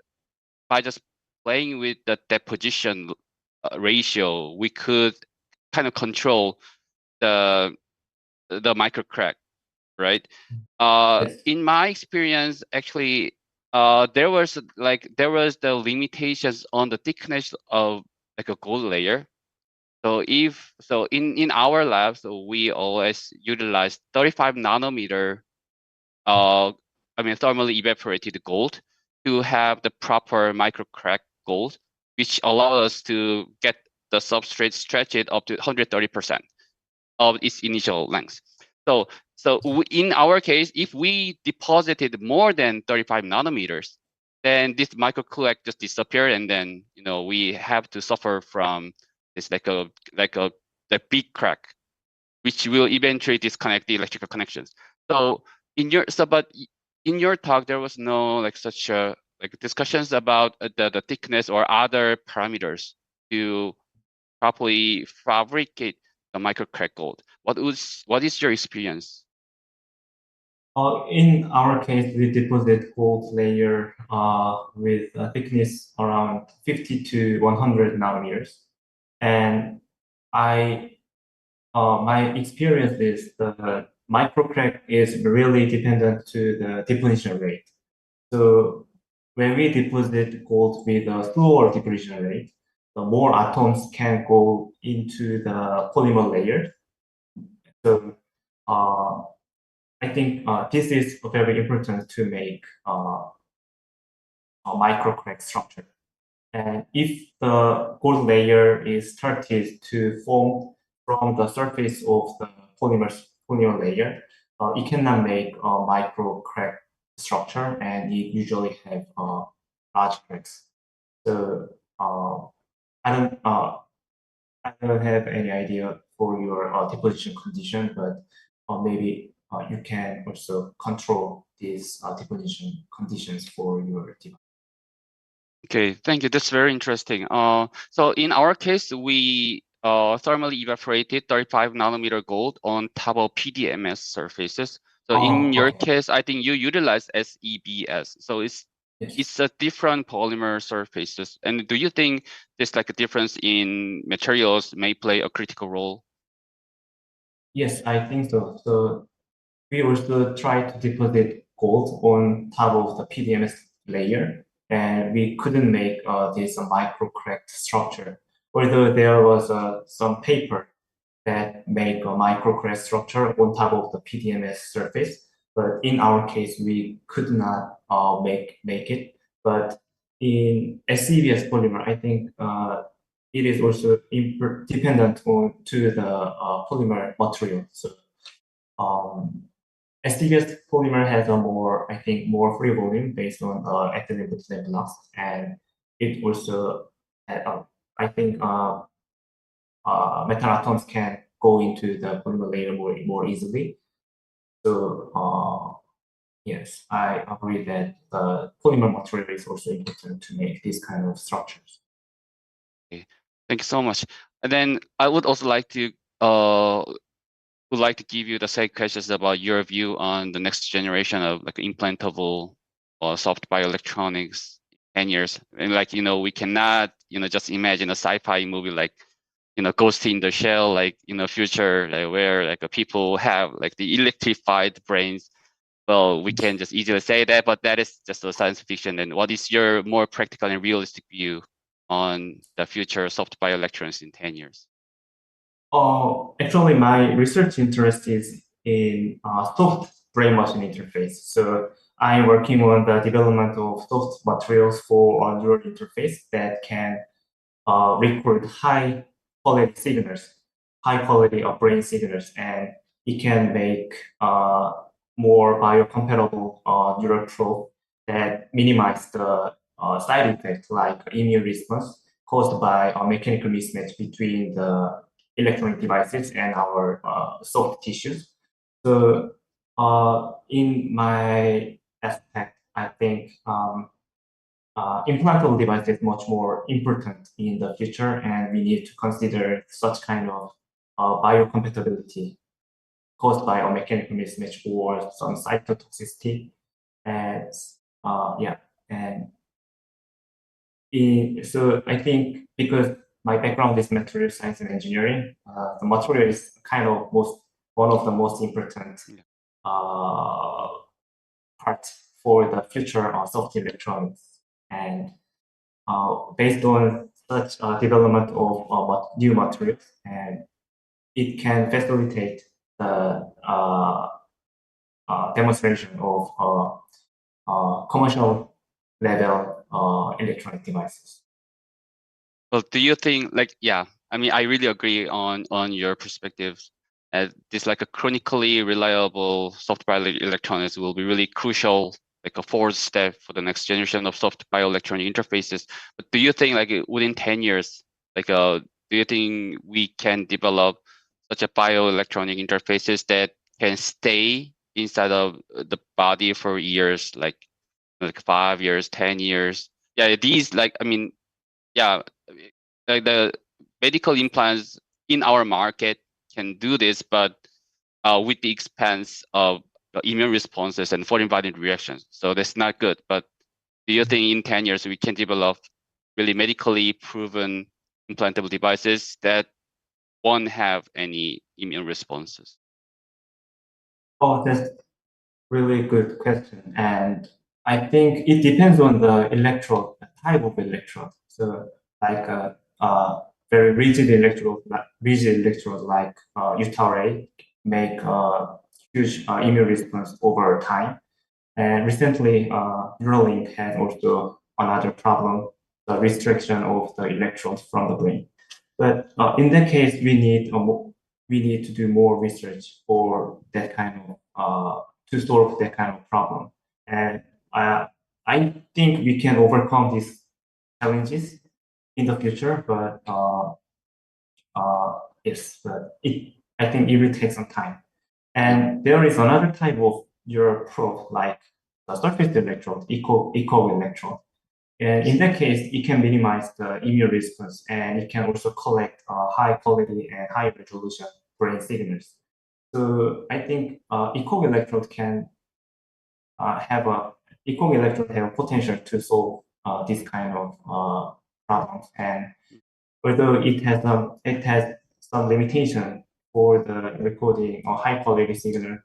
by just playing with the deposition ratio, we could kind of control the micro crack, right? Yes. In my experience, actually, there was the limitations on the thickness of like a gold layer. So in our labs, we always utilize 35 nanometer thermally evaporated gold to have the proper microcrack gold, which allow us to get the substrate stretch it up to 130% of its initial length. So in our case, if we deposited more than 35 nanometers, then this microcrack just disappear, and then we have to suffer from this like a big crack, which will eventually disconnect the electrical connections. So in your talk, there was no such discussions about the thickness or other parameters to properly fabricate the microcrack gold. What is your experience? In our case, we deposit gold layer with a thickness around 50 to 100 nanometers, and my experience is the microcrack is really dependent to the deposition rate. So when we deposit gold with a slower deposition rate, the more atoms can go into the polymer layer. So I think this is very important to make a microcrack structure. And if the gold layer is started to form from the surface of the polymer layer, it cannot make a microcrack structure, and it usually have large cracks. So I don't have any idea for your deposition condition, but maybe you can also control these deposition conditions for your device. Okay, thank you. That's very interesting. So in our case, we thermally evaporated 35 nanometer gold on top of PDMS surfaces. So in your case, I think you utilize SEBS. So it's a different polymer surfaces. And do you think there's a difference in materials may play a critical role? Yes, I think so. So we also try to deposit gold on top of the PDMS layer, and we couldn't make this microcrack structure. Although there was some paper that make a microcrack structure on top of the PDMS surface, but in our case, we could not make it. But in SEBS polymer, I think it is also dependent to the polymer material. So STBS polymer has a more free volume based on ethylene butylene blocks, and it also I think metal atoms can go into the polymer layer more easily. So yes, I agree that the polymer material is also important to make these kind of structures. Okay, thank you so much. And then I would also like to give you the same questions about your view on the next generation of implantable or soft bioelectronics 10 years. And we cannot, just imagine a sci-fi movie like, Ghost in the Shell, future, where people have the electrified brains. Well, we can just easily say that, but that is just a science fiction. And what is your more practical and realistic view on the future of soft bioelectronics in 10 years? Actually, my research interest is in soft brain-machine interface. So I'm working on the development of soft materials for a neural interface that can record high quality signals, high quality of brain signals, and it can make more biocompatible neural probe that minimize the side effects like immune response caused by a mechanical mismatch between the electronic devices and our soft tissues. So in my aspect, I think implantable device is much more important in the future, and we need to consider such kind of biocompatibility caused by a mechanical mismatch or some cytotoxicity. And so I think because my background is material science and engineering, the material is kind of one of the most important parts for the future of soft electronics. And based on such development of new materials, and it can facilitate the demonstration of commercial level electronic devices. Well, do you think I mean, I really agree on your perspectives. This like a chronically reliable soft bioelectronics will be really crucial, like a fourth step for the next generation of soft bioelectronic interfaces. But do you think like within 10 years, do you think we can develop such a bioelectronic interfaces that can stay inside of the body for years, like 5 years, 10 years? Yeah, these like the medical implants in our market can do this, but with the expense of the immune responses and foreign body reactions. So that's not good. But do you think in 10 years we can develop really medically proven implantable devices that won't have any immune responses? Oh, that's really good question. And I think it depends on the electrode, the type of electrode. So like a very rigid electrode like Utare make a huge immune response over time. And recently, Neuralink had also another problem, the restriction of the electrodes from the brain. But in that case, we need to do more research for that kind of to solve that kind of problem. And I think we can overcome these challenges in the future. But yes, but I think it will take some time. And there is another type of your probe, like the surface electrode, eco electrode. And in that case, it can minimize the immune response, and it can also collect high quality and high resolution brain signals. So I think eco electrode can have a potential to solve this kind of problems. And although it has some limitation for the recording of high quality signal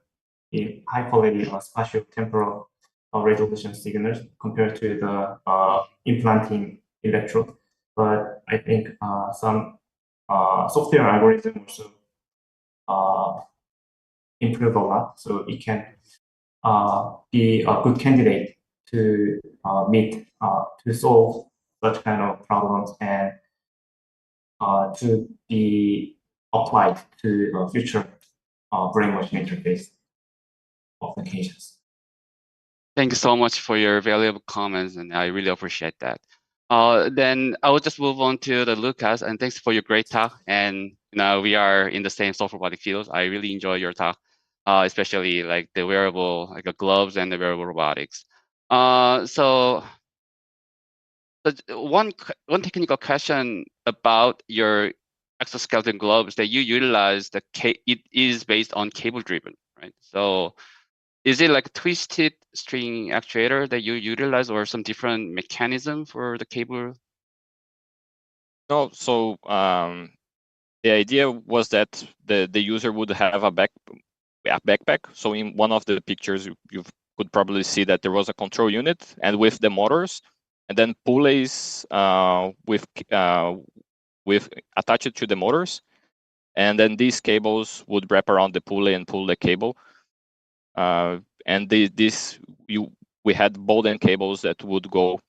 in high quality spatial temporal resolution signals compared to the implanting electrode. But I think some software algorithm also improve a lot, so it can be a good candidate to meet to solve such kind of problems and to be applied to future brain-machine interface applications. Thank you so much for your valuable comments, and I really appreciate that. Then I will just move on to the Lucas, and thanks for your great talk. And now we are in the same software robotic field. I really enjoy your talk, especially like the wearable, like the gloves and the wearable robotics. So one technical question about your exoskeleton gloves that you utilize, it is based on cable driven, right? So is it like a twisted string actuator that you utilize or some different mechanism for the cable? No, so the idea was that the user would have a backpack. So in one of the pictures, you could probably see that there was a control unit and with the motors, and then pulleys with attached to the motors, and then these cables would wrap around the pulley and pull the cable. And we had Bolden cables that would go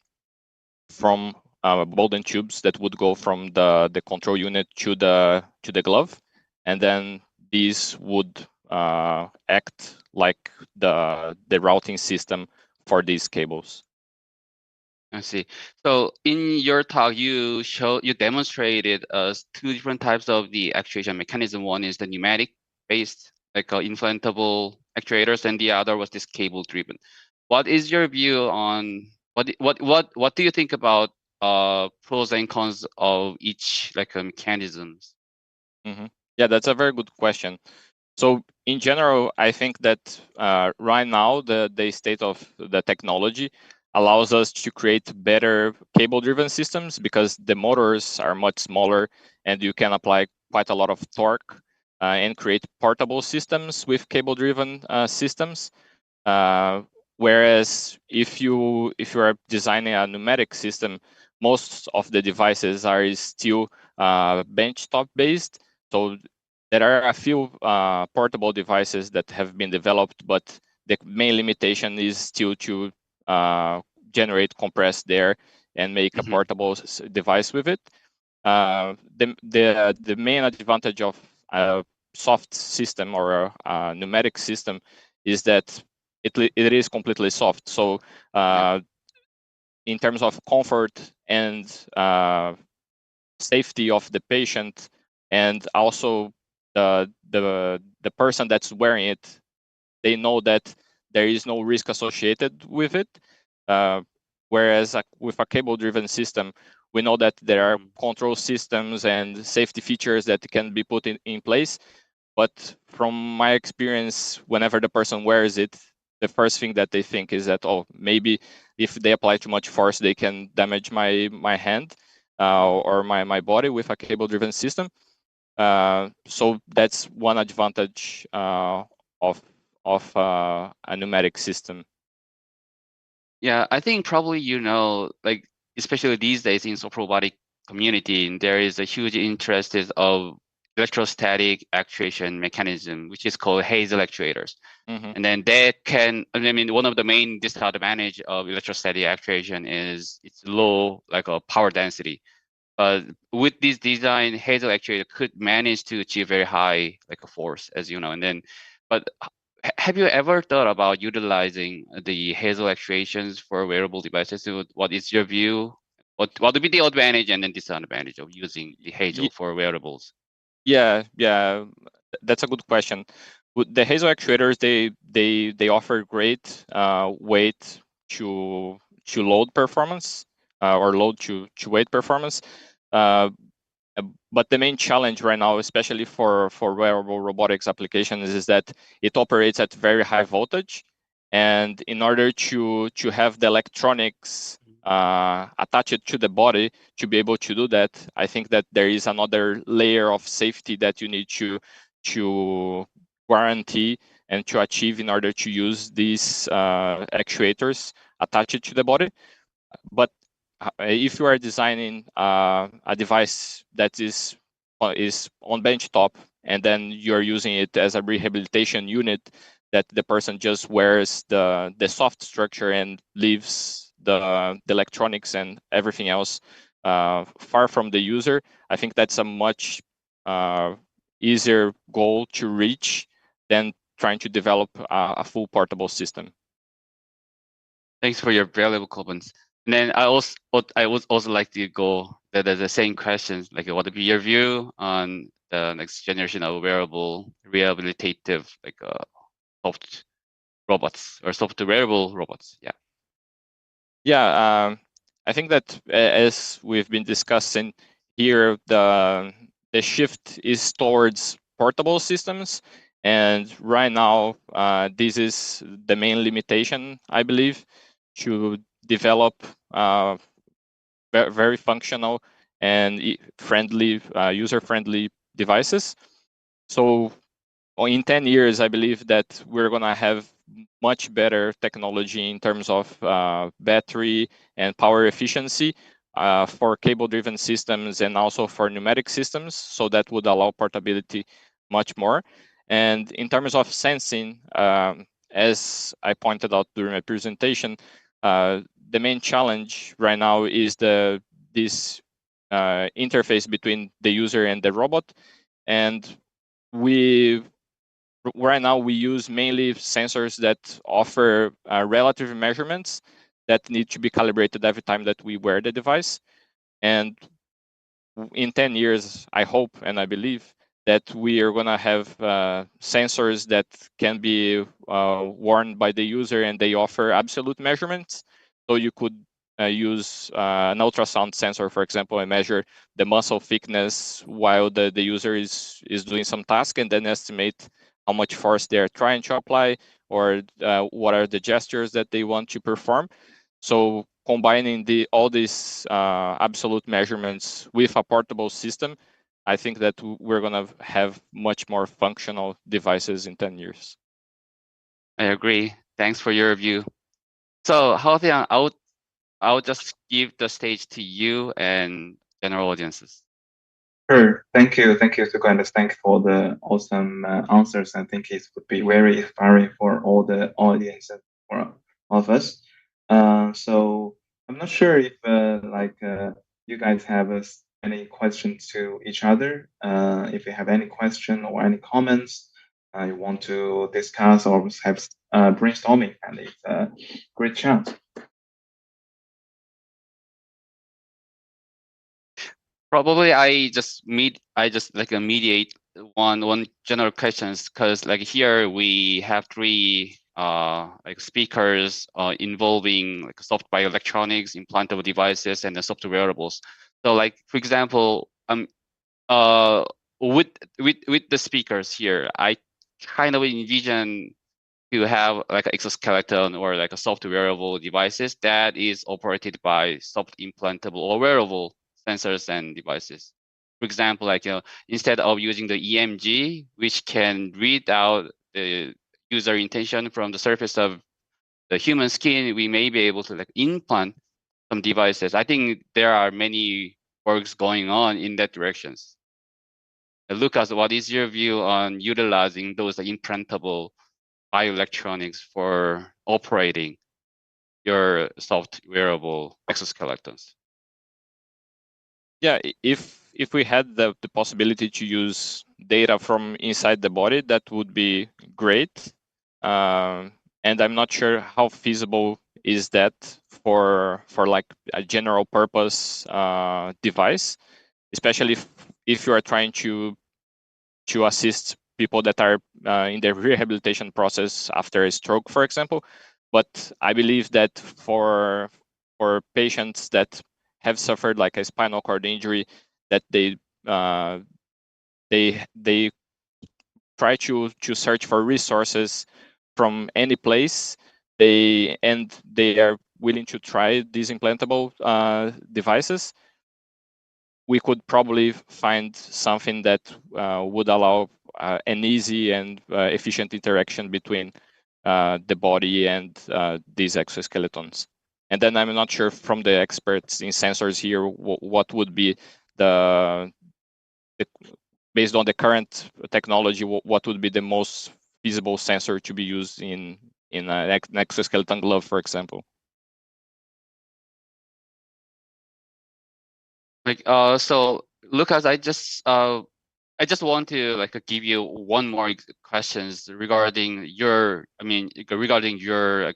from Bolden tubes that would go from the control unit to the glove, and then these would act like the routing system for these cables. I see. So in your talk, you demonstrated us two different types of the actuation mechanism. One is the pneumatic based, like implantable actuators, and the other was this cable driven. What is your view on what do you think about pros and cons of each mechanisms? Mm-hmm. Yeah, that's a very good question. So in general, I think that right now the state of the technology allows us to create better cable-driven systems because the motors are much smaller and you can apply quite a lot of torque and create portable systems with cable-driven systems. Whereas if you are designing a pneumatic system, most of the devices are still benchtop based. So there are a few portable devices that have been developed, but the main limitation is still to generate compressed air and make a portable device with it. The main advantage of a soft system or a pneumatic system is that it is completely soft. So in terms of comfort and safety of the patient, and also the person that's wearing it, they know that there is no risk associated with it. Whereas with a cable-driven system, we know that there are control systems and safety features that can be put in place. But from my experience, whenever the person wears it, the first thing that they think is that, oh, maybe if they apply too much force, they can damage my hand or my body with a cable-driven system. So that's one advantage of a pneumatic system. Yeah, I think probably like especially these days in soft robotic community, there is a huge interest of electrostatic actuation mechanism, which is called Hazel actuators. And then that one of the main disadvantage of electrostatic actuation is it's low, like a power density. But with this design, Hazel actuator could manage to achieve very high, like a force, as you know. And then, but have you ever thought about utilizing the Hazel actuations for wearable devices? So what is your view? What would be the advantage and then disadvantage of using the Hazel for wearables? Yeah, that's a good question. With the Hazel actuators, they offer great weight to load performance or load to weight performance. But the main challenge right now, especially for wearable robotics applications, is that it operates at very high voltage, and in order to have the electronics attached to the body to be able to do that, I think that there is another layer of safety that you need to guarantee and to achieve in order to use these actuators attached to the body. But if you are designing a device that is on bench top, and then you're using it as a rehabilitation unit that the person just wears the soft structure and leaves the electronics and everything else far from the user, I think that's a much easier goal to reach than trying to develop a full portable system. Thanks for your valuable comments. And then I would also like to go the same questions, like what would be your view on the next generation of wearable rehabilitative, like soft robots or soft wearable robots? Yeah. Yeah, I think that as we've been discussing here, the shift is towards portable systems, and right now this is the main limitation, I believe, to develop very functional and friendly, user-friendly devices. So in 10 years, I believe that we're going to have much better technology in terms of battery and power efficiency for cable-driven systems and also for pneumatic systems. So that would allow portability much more. And in terms of sensing, as I pointed out during my presentation, the main challenge right now is this interface between the user and the robot. And right now we use mainly sensors that offer relative measurements that need to be calibrated every time that we wear the device. And in 10 years, I hope and I believe that we are going to have sensors that can be worn by the user and they offer absolute measurements. So you could use an ultrasound sensor, for example, and measure the muscle thickness while the user is doing some task, and then estimate how much force they're trying to apply or what are the gestures that they want to perform. So combining all these absolute measurements with a portable system, I think that we're going to have much more functional devices in 10 years. I agree. Thanks for your view. So, Haotian, I'll just give the stage to you and general audiences. Sure. Thank you, Sukandas. Thank you for the awesome answers. I think it would be very inspiring for all the audience and for all of us. So I'm not sure if you guys have any questions to each other. If you have any question or any comments you want to discuss or have brainstorming, and it's a great chance. Probably I just like a mediate one general questions, because like here we have three like speakers involving like soft bioelectronics, implantable devices, and the soft wearables. So like for example, uh with the speakers here, I kind of envision to have like an exoskeleton or like a soft wearable devices that is operated by soft implantable or wearable sensors and devices. For example, like instead of using the EMG, which can read out the user intention from the surface of the human skin, we may be able to like implant some devices. I think there are many works going on in that directions. Lucas, what is your view on utilizing those implantable bioelectronics for operating your soft wearable exoskeletons? Yeah, if we had the possibility to use data from inside the body, that would be great. And I'm not sure how feasible is that for like a general purpose device, especially if you are trying to assist people that are in the rehabilitation process after a stroke, for example. But I believe that for patients that have suffered like a spinal cord injury, that uh, they try to search for resources from any place. They are willing to try these implantable devices. We could probably find something that would allow an easy and efficient interaction between the body and these exoskeletons. And then I'm not sure from the experts in sensors here what would be the based on the current technology, what would be the most feasible sensor to be used in an exoskeleton glove, for example. Like so Lucas, I just want to like give you one more questions regarding your regarding your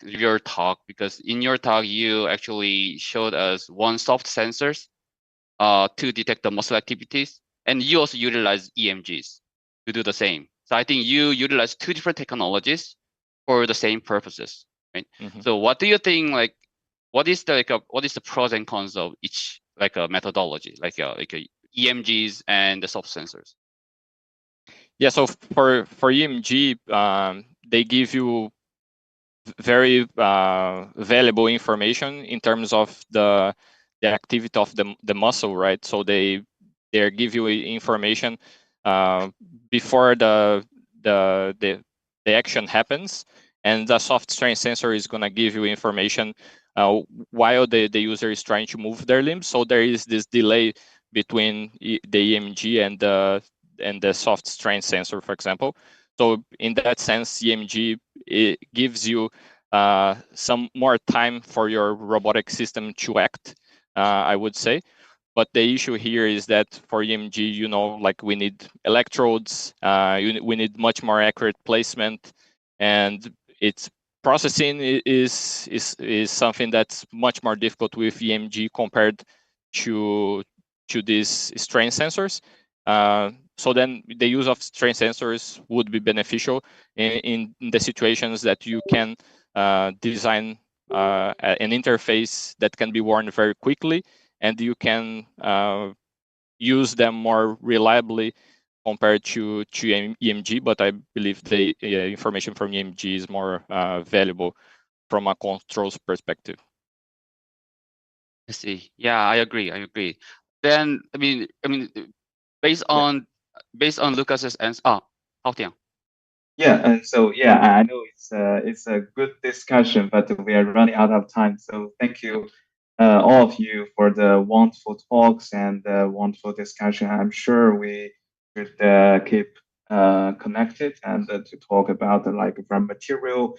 your talk, because in your talk you actually showed us one soft sensors to detect the muscle activities, and you also utilize EMGs to do the same. So I think you utilize two different technologies for the same purposes, right? Mm-hmm. So what do you think, like what is the what is the pros and cons of each like a methodology, like a EMGs and the soft sensors? Yeah, so for EMG, they give you very valuable information in terms of the activity of the muscle, right? So they give you information before the action happens, and the soft strain sensor is going to give you information while the user is trying to move their limbs. So there is this delay between the EMG and the soft strain sensor, for example. So in that sense, EMG, it gives you some more time for your robotic system to act, I would say. But the issue here is that for EMG, like we need electrodes, we need much more accurate placement, and its processing is something that's much more difficult with EMG compared to these strain sensors. So then the use of strain sensors would be beneficial in the situations that you can design an interface that can be worn very quickly, and you can use them more reliably compared to EMG. But I believe the information from EMG is more valuable from a controls perspective. I see. Yeah, I agree. Then based on Lucas's answer. Hao Tian. Yeah, and so yeah, I know it's a good discussion, but we are running out of time. So thank you, all of you, for the wonderful talks and wonderful discussion. I'm sure we should keep connected and to talk about like from material